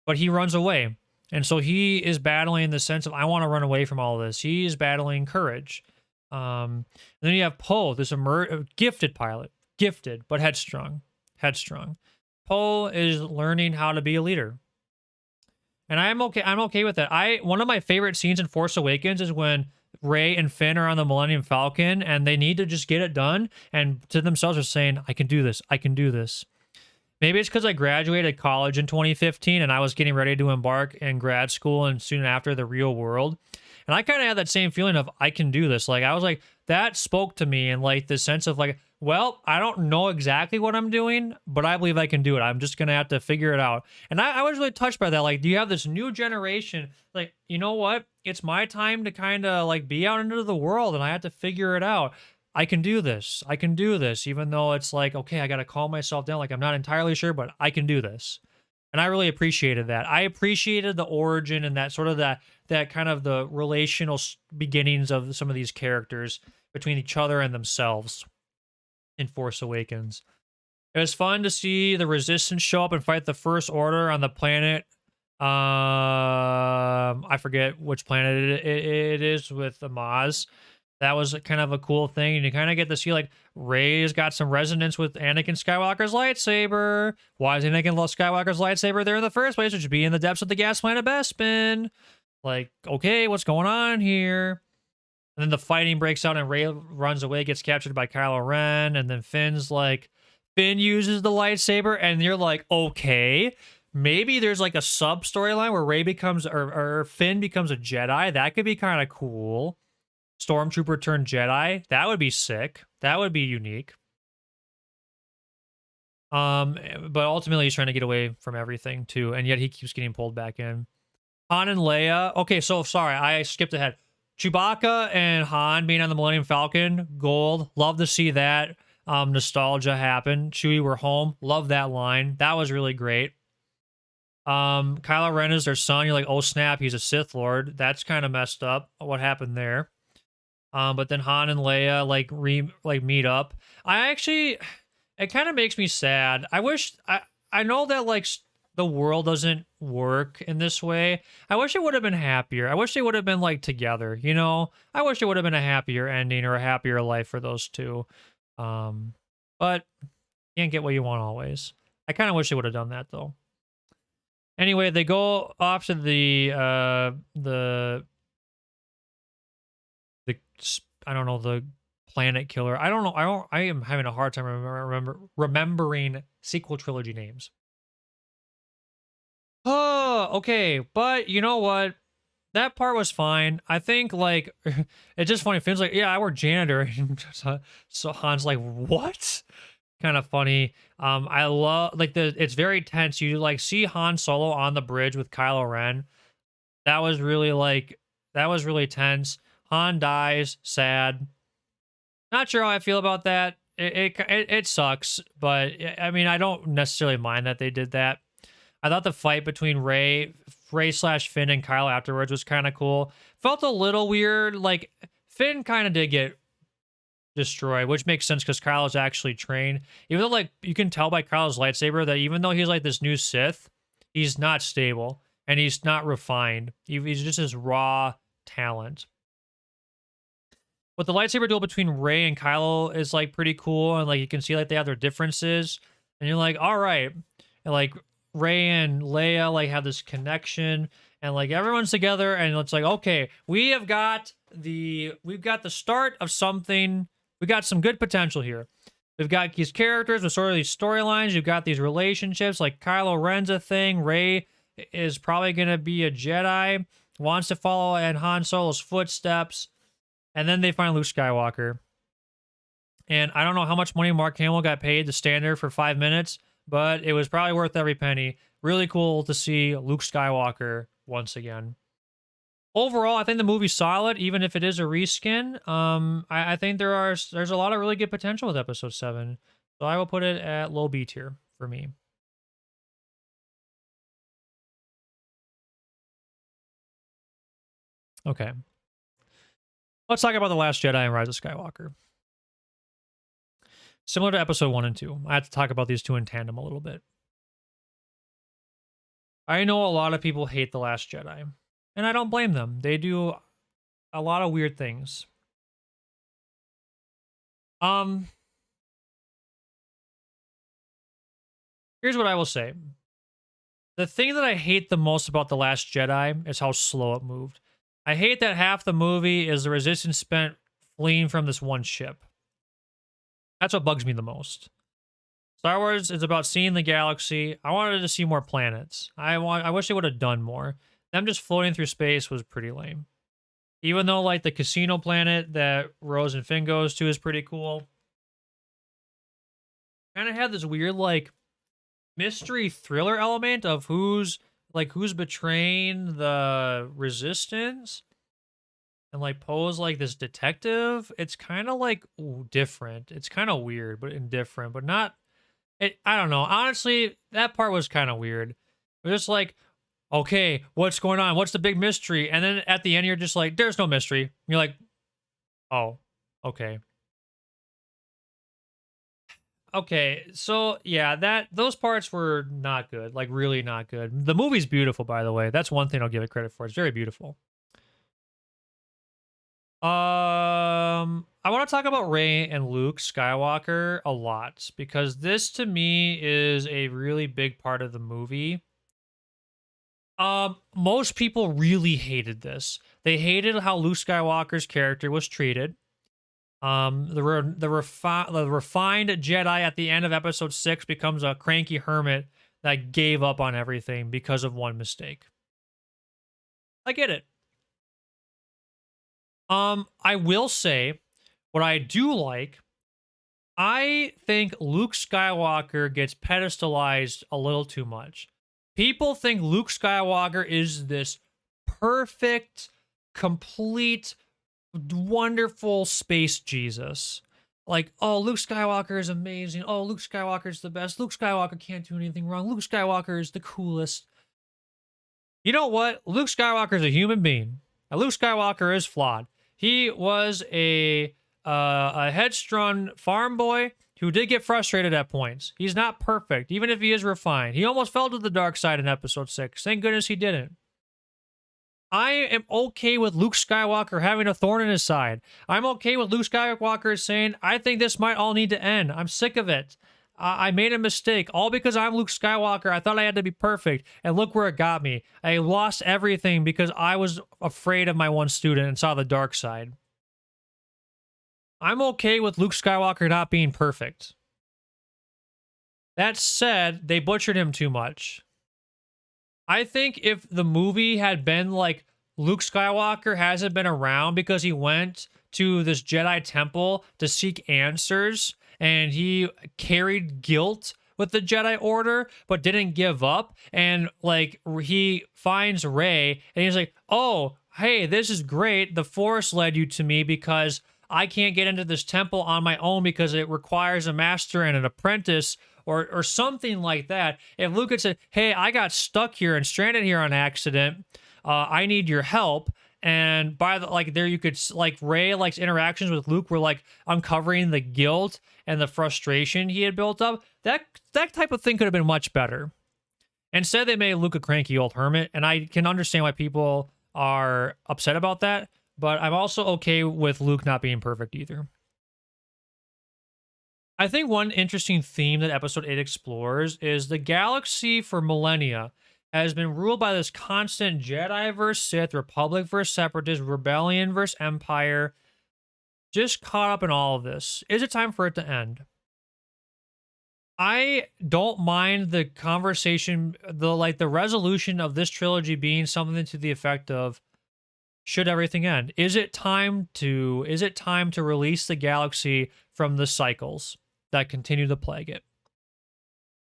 A: But he runs away. And so he is battling the sense of I want to run away from all this. He is battling courage. And then you have Poe, this gifted pilot, gifted but headstrong. Poe is learning how to be a leader, and I'm okay with that. One of my favorite scenes in Force Awakens is when Rey and Finn are on the Millennium Falcon, and they need to just get it done, and to themselves are saying, "I can do this. I can do this." Maybe it's because I graduated college in 2015 and I was getting ready to embark in grad school and soon after the real world. And I kind of had that same feeling of I can do this. Like I was like, that spoke to me and like the sense of like, well, I don't know exactly what I'm doing, but I believe I can do it. I'm just gonna have to figure it out. And I was really touched by that. Like, do you have this new generation? Like, you know what? It's my time to kind of like be out into the world and I have to figure it out. I can do this. I can do this, even though it's like, okay, I got to calm myself down. Like, I'm not entirely sure, but I can do this. And I really appreciated that. I appreciated the origin and that sort of that kind of the relational beginnings of some of these characters between each other and themselves in Force Awakens. It was fun to see the Resistance show up and fight the First Order on the planet. I forget which planet it is with the Maz. That was kind of a cool thing, and you kind of get to see like Rey's got some resonance with Anakin Skywalker's lightsaber. Why is Anakin Skywalker's lightsaber there in the first place? It should be in the depths of the gas planet Bespin. Like, okay, what's going on here? And then the fighting breaks out, and Rey runs away, gets captured by Kylo Ren, and then Finn uses the lightsaber, and you're like, okay, maybe there's like a sub storyline where Rey becomes or Finn becomes a Jedi. That could be kind of cool. Stormtrooper turned Jedi. That would be sick. That would be unique. But ultimately he's trying to get away from everything too, and yet he keeps getting pulled back in. Han and Leia. Okay, so sorry, I skipped ahead. Chewbacca and Han being on the Millennium Falcon, gold. Love to see that nostalgia happen. Chewie, we're home. Love that line. That was really great. Kylo Ren is their son. You're like, oh snap, he's a Sith Lord. That's kind of messed up. What happened there? But then Han and Leia meet up. It kind of makes me sad. I know that like the world doesn't work in this way. I wish it would have been happier. I wish they would have been like together, you know? I wish it would have been a happier ending or a happier life for those two. But you can't get what you want always. I kind of wish they would have done that though. Anyway, they go off to the I don't know, the planet killer. I don't know. I am having a hard time remembering sequel trilogy names. Oh, okay. But you know what? That part was fine. I think like it's just funny. Finn's like, yeah, I work janitor. So Han's like, what? Kind of funny. I love like it's very tense. You like see Han Solo on the bridge with Kylo Ren. That was really tense. Han dies, sad. Not sure how I feel about that. It sucks, but I mean, I don't necessarily mind that they did that. I thought the fight between Rey / Finn and Kylo afterwards was kind of cool. Felt a little weird. Like Finn kind of did get destroyed, which makes sense because Kylo's actually trained. Even though like you can tell by Kylo's lightsaber that even though he's like this new Sith, he's not stable and he's not refined. He's just his raw talent. But the lightsaber duel between Rey and Kylo is like pretty cool, and like you can see like they have their differences, and you're like, all right, and like Rey and Leia like have this connection, and like everyone's together, and it's like, okay, we have got we've got the start of something. We got some good potential here. We've got these characters with sort of these storylines. You've got these relationships, like Kylo Ren's a thing. Rey is probably going to be a Jedi, wants to follow in Han Solo's footsteps. And then they find Luke Skywalker. And I don't know how much money Mark Hamill got paid to stand there for 5 minutes, but it was probably worth every penny. Really cool to see Luke Skywalker once again. Overall, I think the movie's solid, even if it is a reskin. I think there's a lot of really good potential with Episode 7. So I will put it at low B tier for me. Okay. Let's talk about The Last Jedi and Rise of Skywalker. Similar to Episode 1 and 2, I have to talk about these two in tandem a little bit. I know a lot of people hate The Last Jedi, and I don't blame them. They do a lot of weird things. Here's what I will say. The thing that I hate the most about The Last Jedi is how slow it moved. I hate that half the movie is the Resistance spent fleeing from this one ship. That's what bugs me the most. Star Wars is about seeing the galaxy. I wanted to see more planets. I wish they would have done more. Them just floating through space was pretty lame. Even though, like, the casino planet that Rose and Finn goes to is pretty cool. Kind of had this weird, like, mystery thriller element of who's betraying the Resistance. And, like, pose like this detective. It's kind of, like, different. It's kind of weird, but indifferent, but not... I don't know. Honestly, that part was kind of weird. It was just like, okay, what's going on? What's the big mystery? And then at the end, you're just like, there's no mystery. You're like, oh, okay. Okay, so yeah, those parts were not good. Like, really not good. The movie's beautiful, by the way. That's one thing I'll give it credit for. It's very beautiful. I want to talk about Rey and Luke Skywalker a lot because this to me is a really big part of the movie. Most people really hated this. They hated how Luke Skywalker's character was treated. The refined Jedi at the end of Episode 6 becomes a cranky hermit that gave up on everything because of one mistake. I get it. I will say, what I do like, I think Luke Skywalker gets pedestalized a little too much. People think Luke Skywalker is this perfect, complete, wonderful space Jesus. Like, oh, Luke Skywalker is amazing. Oh, Luke Skywalker is the best. Luke Skywalker can't do anything wrong. Luke Skywalker is the coolest. You know what? Luke Skywalker is a human being. And Luke Skywalker is flawed. He was a headstrong farm boy who did get frustrated at points. He's not perfect, even if he is refined. He almost fell to the dark side in Episode 6. Thank goodness he didn't. I am okay with Luke Skywalker having a thorn in his side. I'm okay with Luke Skywalker saying, I think this might all need to end. I'm sick of it. I made a mistake. All because I'm Luke Skywalker. I thought I had to be perfect. And look where it got me. I lost everything because I was afraid of my one student and saw the dark side. I'm okay with Luke Skywalker not being perfect. That said, they butchered him too much. I think if the movie had been like Luke Skywalker hasn't been around because he went to this Jedi temple to seek answers and he carried guilt with the Jedi Order but didn't give up, and like he finds Rey and he's like, oh, hey, this is great. The Force led you to me because I can't get into this temple on my own because it requires a master and an apprentice or something like that. If Luke had said, hey, I got stuck here and stranded here on accident, I need your help. And by the, like, there you could, like, Rey, like, interactions with Luke were, like, uncovering the guilt and the frustration he had built up. That type of thing could have been much better. Instead, they made Luke a cranky old hermit, and I can understand why people are upset about that, but I'm also okay with Luke not being perfect either. I think one interesting theme that Episode 8 explores is the galaxy for millennia has been ruled by this constant Jedi versus Sith, Republic versus Separatist, Rebellion versus Empire, just caught up in all of this. Is it time for it to end? I don't mind the conversation, the resolution of this trilogy being something to the effect of, should everything end? Is it time to release the galaxy from the cycles that continue to plague it?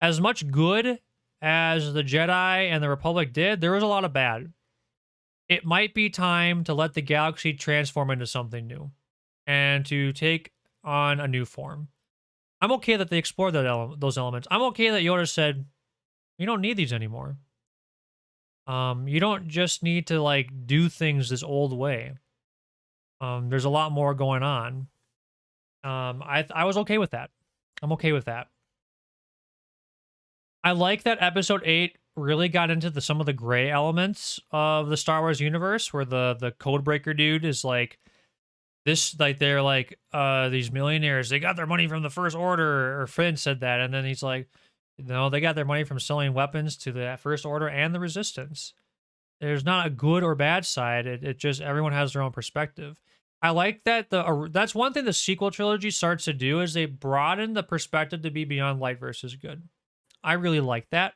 A: As much good as the Jedi and the Republic did, there was a lot of bad. It might be time to let the galaxy transform into something new and to take on a new form. I'm okay that they explored those elements. I'm okay that Yoda said, "You don't need these anymore. You don't just need to like do things this old way. There's a lot more going on." I was okay with that. I'm okay with that. I like that Episode 8 really got into some of the gray elements of the Star Wars universe, where the codebreaker dude is like, this, like, they're like, these millionaires, they got their money from the First Order, or Finn said that, and then he's like, no, they got their money from selling weapons to the First Order and the Resistance. There's not a good or bad side. It just, everyone has their own perspective. I like that that's one thing the sequel trilogy starts to do, is they broaden the perspective to be beyond light versus good. I really like that.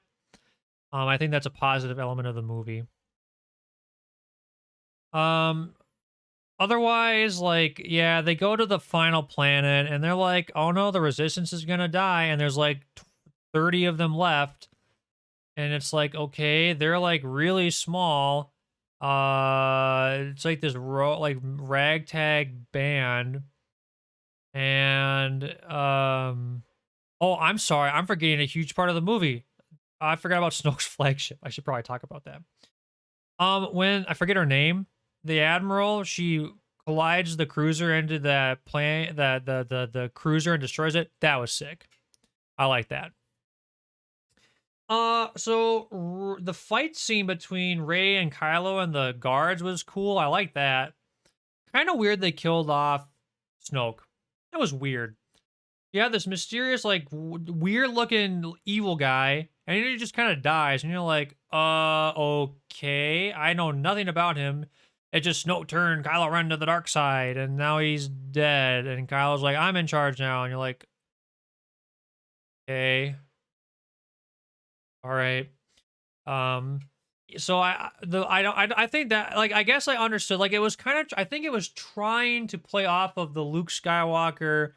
A: I think that's a positive element of the movie. Otherwise, like, yeah, they go to the final planet and they're like, oh no, the Resistance is gonna die, and there's like 30 of them left. And it's like, okay, they're like really small. It's like this ragtag band. And oh, I'm sorry, I'm forgetting a huge part of the movie. I forgot about Snoke's flagship. I should probably talk about that. When I forget her name, the Admiral, she collides the cruiser into that plane, the cruiser, and destroys it. That was sick. I like that. So the fight scene between Rey and Kylo and the guards was cool. I like that. Kind of weird they killed off Snoke. That was weird. You have this mysterious, like, weird looking evil guy, and he just kind of dies, and you're like, okay, I know nothing about him. It just Snoke turned Kylo Ren to the dark side, and now he's dead, and Kylo's like, I'm in charge now, and you're like, okay, all right. So I think that, like, I guess I understood, like, it was kind of, I think it was trying to play off of the Luke Skywalker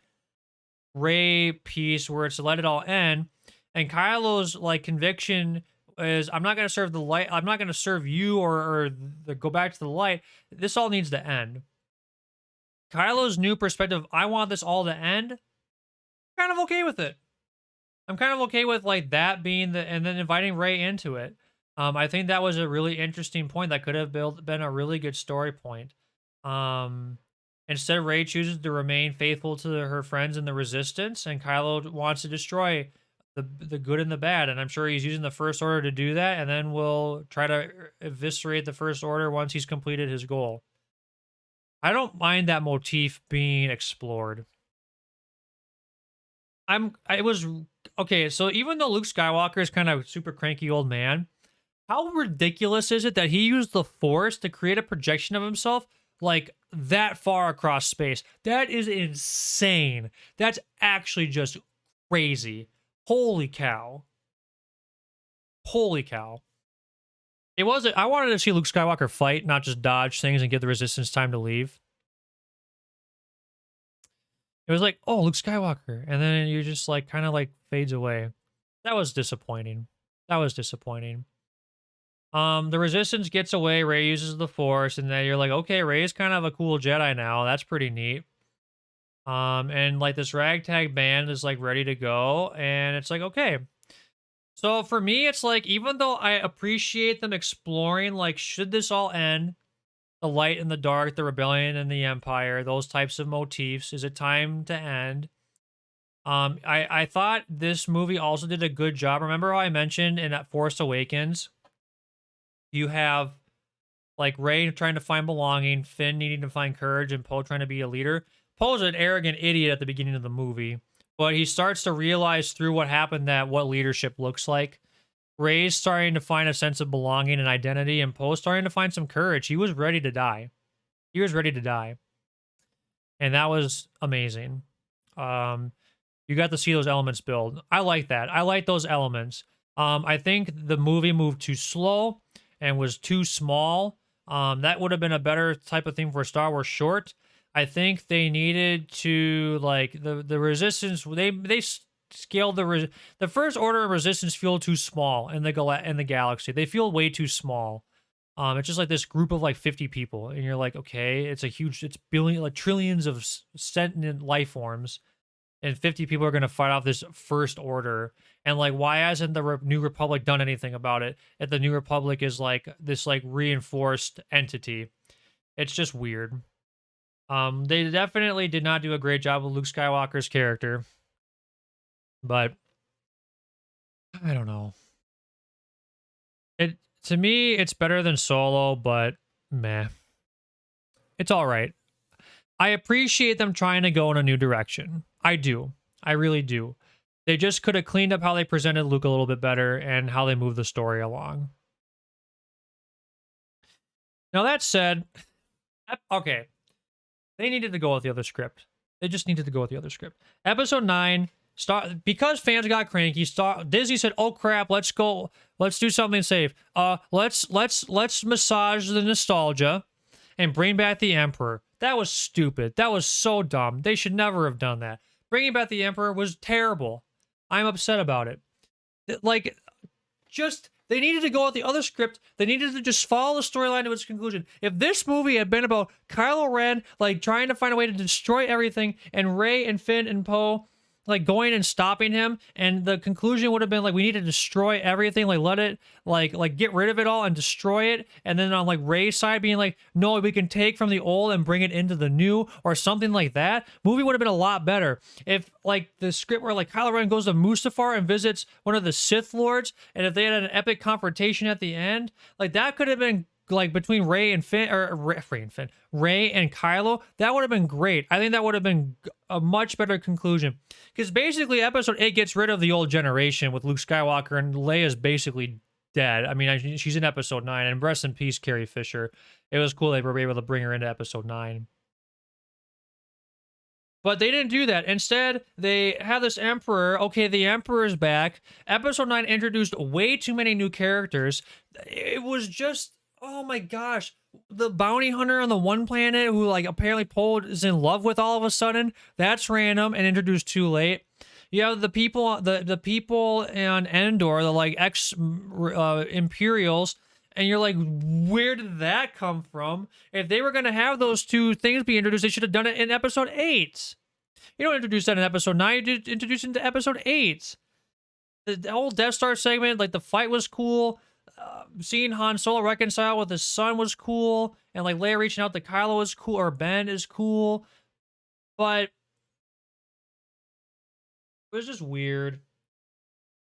A: Rey piece, where it's to let it all end, and Kylo's like conviction is, I'm not going to serve the light, I'm not going to serve you, or go back to the light. This all needs to end. Kylo's new perspective, I want this all to end, kind of okay with it. I'm kind of okay with like that being the, and then inviting Rey into it. I think that was a really interesting point that could have been a really good story point. Instead, Rey chooses to remain faithful to her friends in the Resistance, and Kylo wants to destroy the good and the bad. And I'm sure he's using the First Order to do that, and then we'll try to eviscerate the First Order once he's completed his goal. I don't mind that motif being explored. I was okay. So even though Luke Skywalker is kind of a super cranky old man, how ridiculous is it that he used the Force to create a projection of himself like that far across space? That is insane. That's actually just crazy. Holy cow. Holy cow. It wasn't, I wanted to see Luke Skywalker fight, not just dodge things and give the Resistance time to leave. It was like, oh, Luke Skywalker. And then you just like kind of like fades away. That was disappointing. That was disappointing. The Resistance gets away, Rey uses the Force, and then you're like, okay, Rey's kind of a cool Jedi now. That's pretty neat. And like this ragtag band is like ready to go, and it's like, okay. So for me, it's like, even though I appreciate them exploring, like, should this all end? The light and the dark, the rebellion and the empire, those types of motifs. Is it time to end? I thought this movie also did a good job. Remember how I mentioned in Force Awakens, you have like Rey trying to find belonging, Finn needing to find courage, and Poe trying to be a leader. Poe's an arrogant idiot at the beginning of the movie, but he starts to realize through what happened that what leadership looks like. Rey's starting to find a sense of belonging and identity, and Poe's starting to find some courage. He was ready to die. He was ready to die. And that was amazing. You got to see those elements build. I like that. I like those elements. I think the movie moved too slow and was too small. That would have been a better type of thing for a Star Wars short. I think they needed to like the resistance. They scaled the First Order and Resistance feel too small in the galaxy. They feel way too small. It's just like this group of like 50 people, and you're like, okay, it's billion, like trillions of sentient life forms, and 50 people are going to fight off this First Order. And like, why hasn't the New Republic done anything about it? If the New Republic is like this like reinforced entity, it's just weird. They definitely did not do a great job with Luke Skywalker's character, but I don't know. To me, it's better than Solo, but meh. It's all right. I appreciate them trying to go in a new direction. I do. I really do. They just could have cleaned up how they presented Luke a little bit better and how they moved the story along. Now, that said, okay, they needed to go with the other script. They just needed to go with the other script. Episode 9, because fans got cranky, Disney said, "Oh crap, let's go. Let's do something safe. Let's massage the nostalgia and bring back the Emperor." That was stupid. That was so dumb. They should never have done that. Bringing back the Emperor was terrible. I'm upset about it. Like, just they needed to go with the other script. They needed to just follow the storyline to its conclusion. If this movie had been about Kylo Ren like trying to find a way to destroy everything, and Rey and Finn and Poe like going and stopping him, and the conclusion would have been like we need to destroy everything, like let it like get rid of it all and destroy it, and then on like Rey's side being like, no, we can take from the old and bring it into the new, or something like that. Movie would have been a lot better if like the script where like Kylo Ren goes to Mustafar and visits one of the Sith Lords, and if they had an epic confrontation at the end, like that could have been like between Rey and Finn, or Rey and Kylo. That would have been great. I think that would have been a much better conclusion, because basically Episode 8 gets rid of the old generation with Luke Skywalker, and Leia's basically dead. I mean, she's in Episode 9, and rest in peace, Carrie Fisher. It was cool they were able to bring her into Episode 9. But they didn't do that. Instead, they have this Emperor. Okay, the Emperor is back. Episode 9 introduced way too many new characters. It was just, oh my gosh. The bounty hunter on the one planet who like apparently Poe is in love with all of a sudden, that's random and introduced too late. You have the people on Endor, the like ex Imperials, and you're like, where did that come from? If they were going to have those two things be introduced, they should have done it in Episode 8. You don't introduce that in Episode 9, you introduce it into Episode 8. The whole Death Star segment, like the fight was cool. Seeing Han Solo reconcile with his son was cool, and like Leia reaching out to Kylo is cool, or Ben is cool, but it was just weird.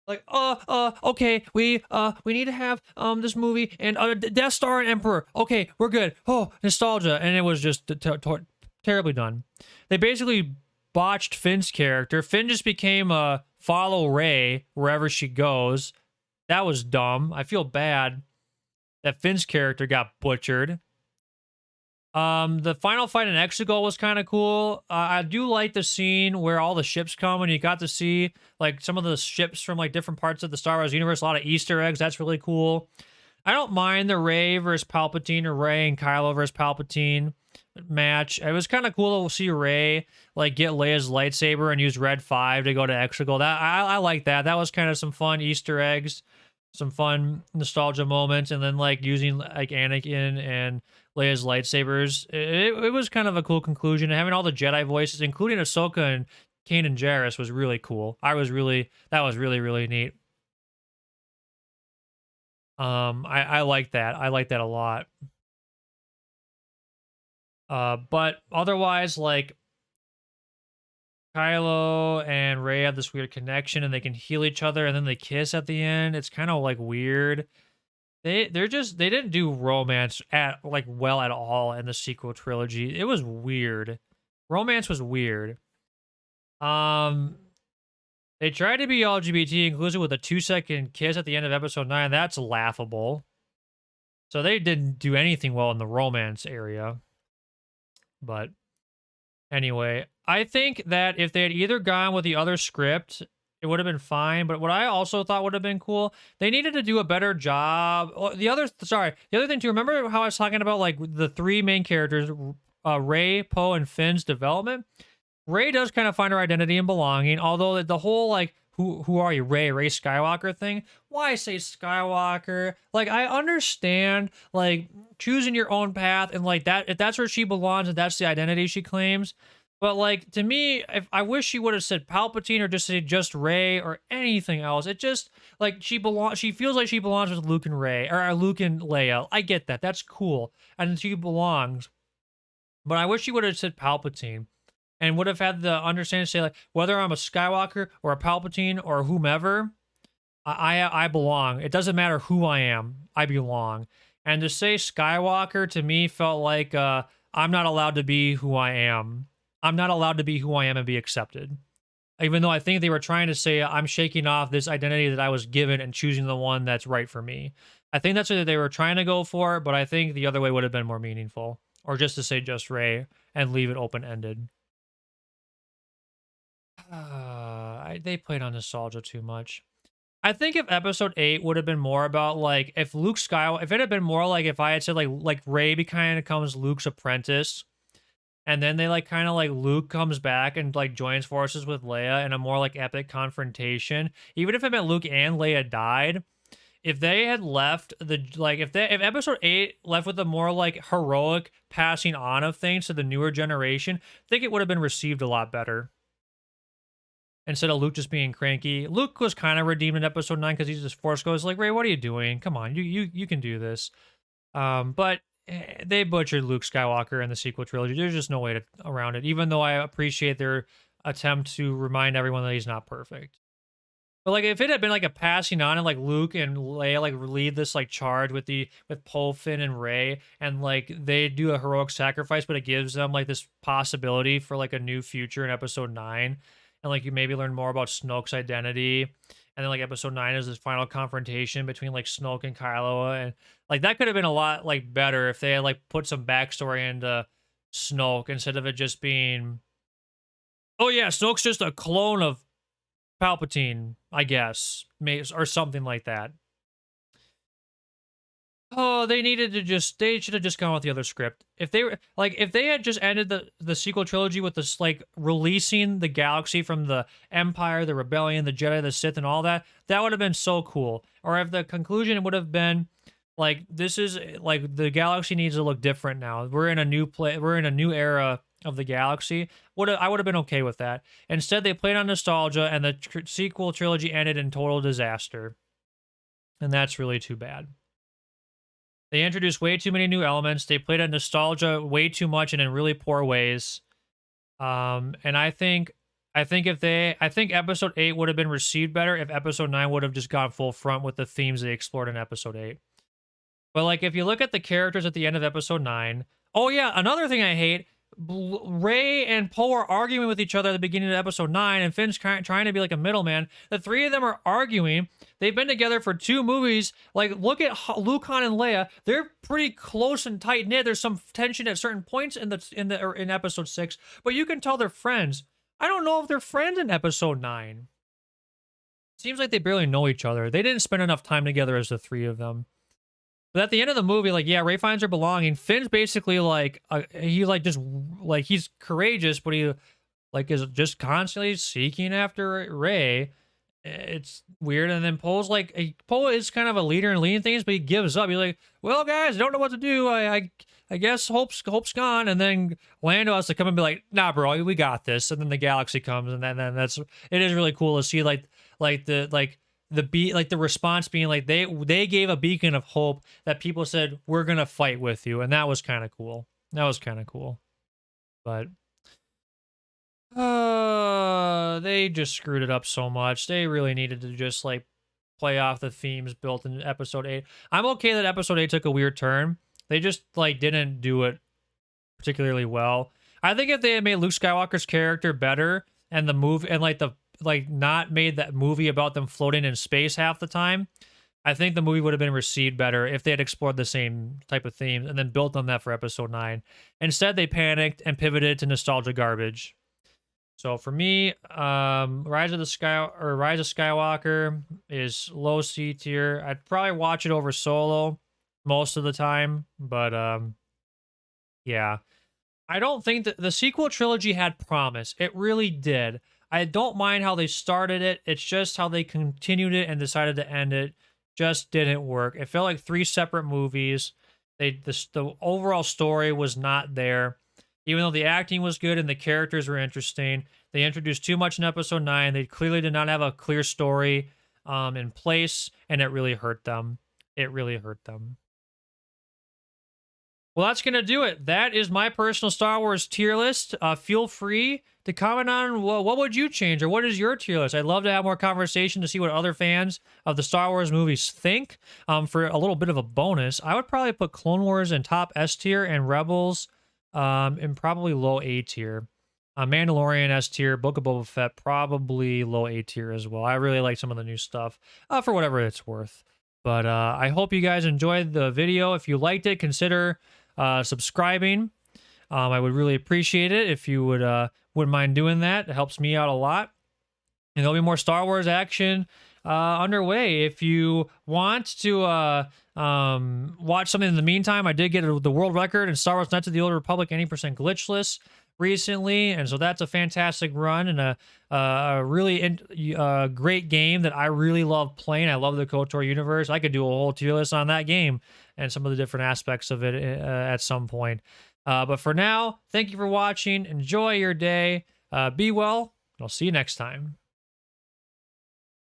A: Like, okay, we need to have this movie and Death Star and Emperor. Okay, we're good. Oh, nostalgia, and it was just terribly done. They basically botched Finn's character. Finn just became a follow Rey wherever she goes. That was dumb. I feel bad that Finn's character got butchered. The final fight in Exegol was kind of cool. I do like the scene where all the ships come and you got to see like some of the ships from like different parts of the Star Wars universe. A lot of Easter eggs. That's really cool. I don't mind the Rey versus Palpatine, or Rey and Kylo versus Palpatine match. It was kind of cool to see Rey like get Leia's lightsaber and use Red 5 to go to Exegol. That I like that. That was kind of some fun Easter eggs, some fun nostalgia moments, and then like using like Anakin and Leia's lightsabers. It was kind of a cool conclusion. And having all the Jedi voices, including Ahsoka and Kanan Jarrus, was really cool. That was really neat. I like that. I like that a lot. But otherwise, like Kylo and Rey have this weird connection, and they can heal each other, and then they kiss at the end. It's kind of like weird. They didn't do romance at like well at all in the sequel trilogy. It was weird. Romance was weird. They tried to be LGBT inclusive with a 2-second kiss at the end of episode 9. That's laughable. So they didn't do anything well in the romance area. But anyway, I think that if they had either gone with the other script, it would have been fine. But what I also thought would have been cool, they needed to do a better job. The other thing too, remember how I was talking about like the 3 main characters, Rey, Poe, and Finn's development? Rey does kind of find her identity and belonging, although the whole like who are you, Rey Skywalker thing? Why say Skywalker? Like, I understand like choosing your own path and like that, if that's where she belongs and that's the identity she claims. But like, to me, if I wish she would have said Palpatine or just said just Rey or anything else. It just like she feels like she belongs with Luke and Rey or Luke and Leia. I get that. That's cool. And she belongs. But I wish she would have said Palpatine and would have had the understanding to say like, whether I'm a Skywalker or a Palpatine or whomever, I belong. It doesn't matter who I am. I belong. And to say Skywalker to me felt like I'm not allowed to be who I am. I'm not allowed to be who I am and be accepted. Even though I think they were trying to say I'm shaking off this identity that I was given and choosing the one that's right for me. I think that's what they were trying to go for, but I think the other way would have been more meaningful. Or just to say just Rey and leave it open-ended. They played on nostalgia too much. I think if episode 8 would have been more about like if Luke Skywalker, if it had been more like if I had said like Rey kind of becomes Luke's apprentice, and then they like kind of like Luke comes back and like joins forces with Leia in a more like epic confrontation. Even if it meant Luke and Leia died, if they had left the like if episode 8 left with a more like heroic passing on of things to the newer generation, I think it would have been received a lot better. Instead of Luke just being cranky. Luke was kind of redeemed in episode 9 because he's just Force goes like, Rey, what are you doing? Come on, you can do this. But they butchered Luke Skywalker in the sequel trilogy. There's just no way around it, even though I appreciate their attempt to remind everyone that he's not perfect. But like if it had been like a passing on and like Luke and Leia like lead this like charge with Poe, Finn, and Rey, and like they do a heroic sacrifice, but it gives them like this possibility for like a new future in episode 9. And like you maybe learn more about Snoke's identity. And then like episode 9 is this final confrontation between like Snoke and Kylo. And like that could have been a lot like better if they had like put some backstory into Snoke instead of it just being, oh yeah, Snoke's just a clone of Palpatine, I guess, or something like that. Oh, they should have just gone with the other script. If they had just ended the sequel trilogy with this, like, releasing the galaxy from the Empire, the Rebellion, the Jedi, the Sith, and all that, that would have been so cool. Or if the conclusion would have been, like, this is, like, the galaxy needs to look different now. We're in a new era of the galaxy. I would have been okay with that. Instead, they played on nostalgia, and the sequel trilogy ended in total disaster. And that's really too bad. They introduced way too many new elements. They played on nostalgia way too much and in really poor ways. And I think episode 8 would have been received better if episode 9 would have just gone full front with the themes they explored in episode 8. But like if you look at the characters at the end of episode 9, oh yeah, another thing I hate, Rey and Poe are arguing with each other at the beginning of episode 9, and Finn's trying to be like a middleman. The 3 of them are arguing. They've been together for 2 movies. Like, look at Luke, Han, and Leia. They're pretty close and tight knit. There's some tension at certain points in episode 6, but you can tell they're friends. I don't know if they're friends in episode 9. Seems like they barely know each other. They didn't spend enough time together as the 3 of them. But at the end of the movie, like, yeah, Rey finds her belonging. Finn's basically like, he's courageous, but he like is just constantly seeking after Rey. It's weird. And then Poe is kind of a leader and leading things, but he gives up. He's like, well, guys, I don't know what to do. I guess hope's gone. And then Lando has to come and be like, nah, bro, we got this. And then the galaxy comes, and then it is really cool to see the response being like they gave a beacon of hope that people said, we're gonna fight with you, and that was kind of cool. But they just screwed it up so much. They really needed to just like play off the themes built in episode 8. I'm okay that episode 8 took a weird turn. They just like didn't do it particularly well. I think if they had made Luke Skywalker's character better and the move and like the like not made that movie about them floating in space half the time, I think the movie would have been received better if they had explored the same type of themes and then built on that for episode 9. Instead, they panicked and pivoted to nostalgia garbage. So for me, Rise of Skywalker is low C tier. I'd probably watch it over Solo most of the time, but yeah. I don't think that the sequel trilogy had promise. It really did. I don't mind how they started it. It's just how they continued it and decided to end it just didn't work. It felt like 3 separate movies. The overall story was not there. Even though the acting was good and the characters were interesting, they introduced too much in episode 9. They clearly did not have a clear story in place, and it really hurt them. It really hurt them. Well, that's going to do it. That is my personal Star Wars tier list. Feel free to comment on what would you change or what is your tier list. I'd love to have more conversation to see what other fans of the Star Wars movies think. For a little bit of a bonus, I would probably put Clone Wars in top S tier and Rebels in probably low A tier. Mandalorian S tier, Book of Boba Fett probably low A tier as well. I really like some of the new stuff for whatever it's worth. But I hope you guys enjoyed the video. If you liked it, consider subscribing. I would really appreciate it if you wouldn't mind doing that. It helps me out a lot. And there'll be more Star Wars action underway. If you want to watch something in the meantime, I did get the world record in Star Wars Knights of the Old Republic 80% glitchless recently, and so that's a fantastic run and a really great game that I really love playing. I love the KOTOR universe. I could do a whole tier list on that game and some of the different aspects of it at some point. But for now, thank you for watching. Enjoy your day. Be well. I'll see you next time.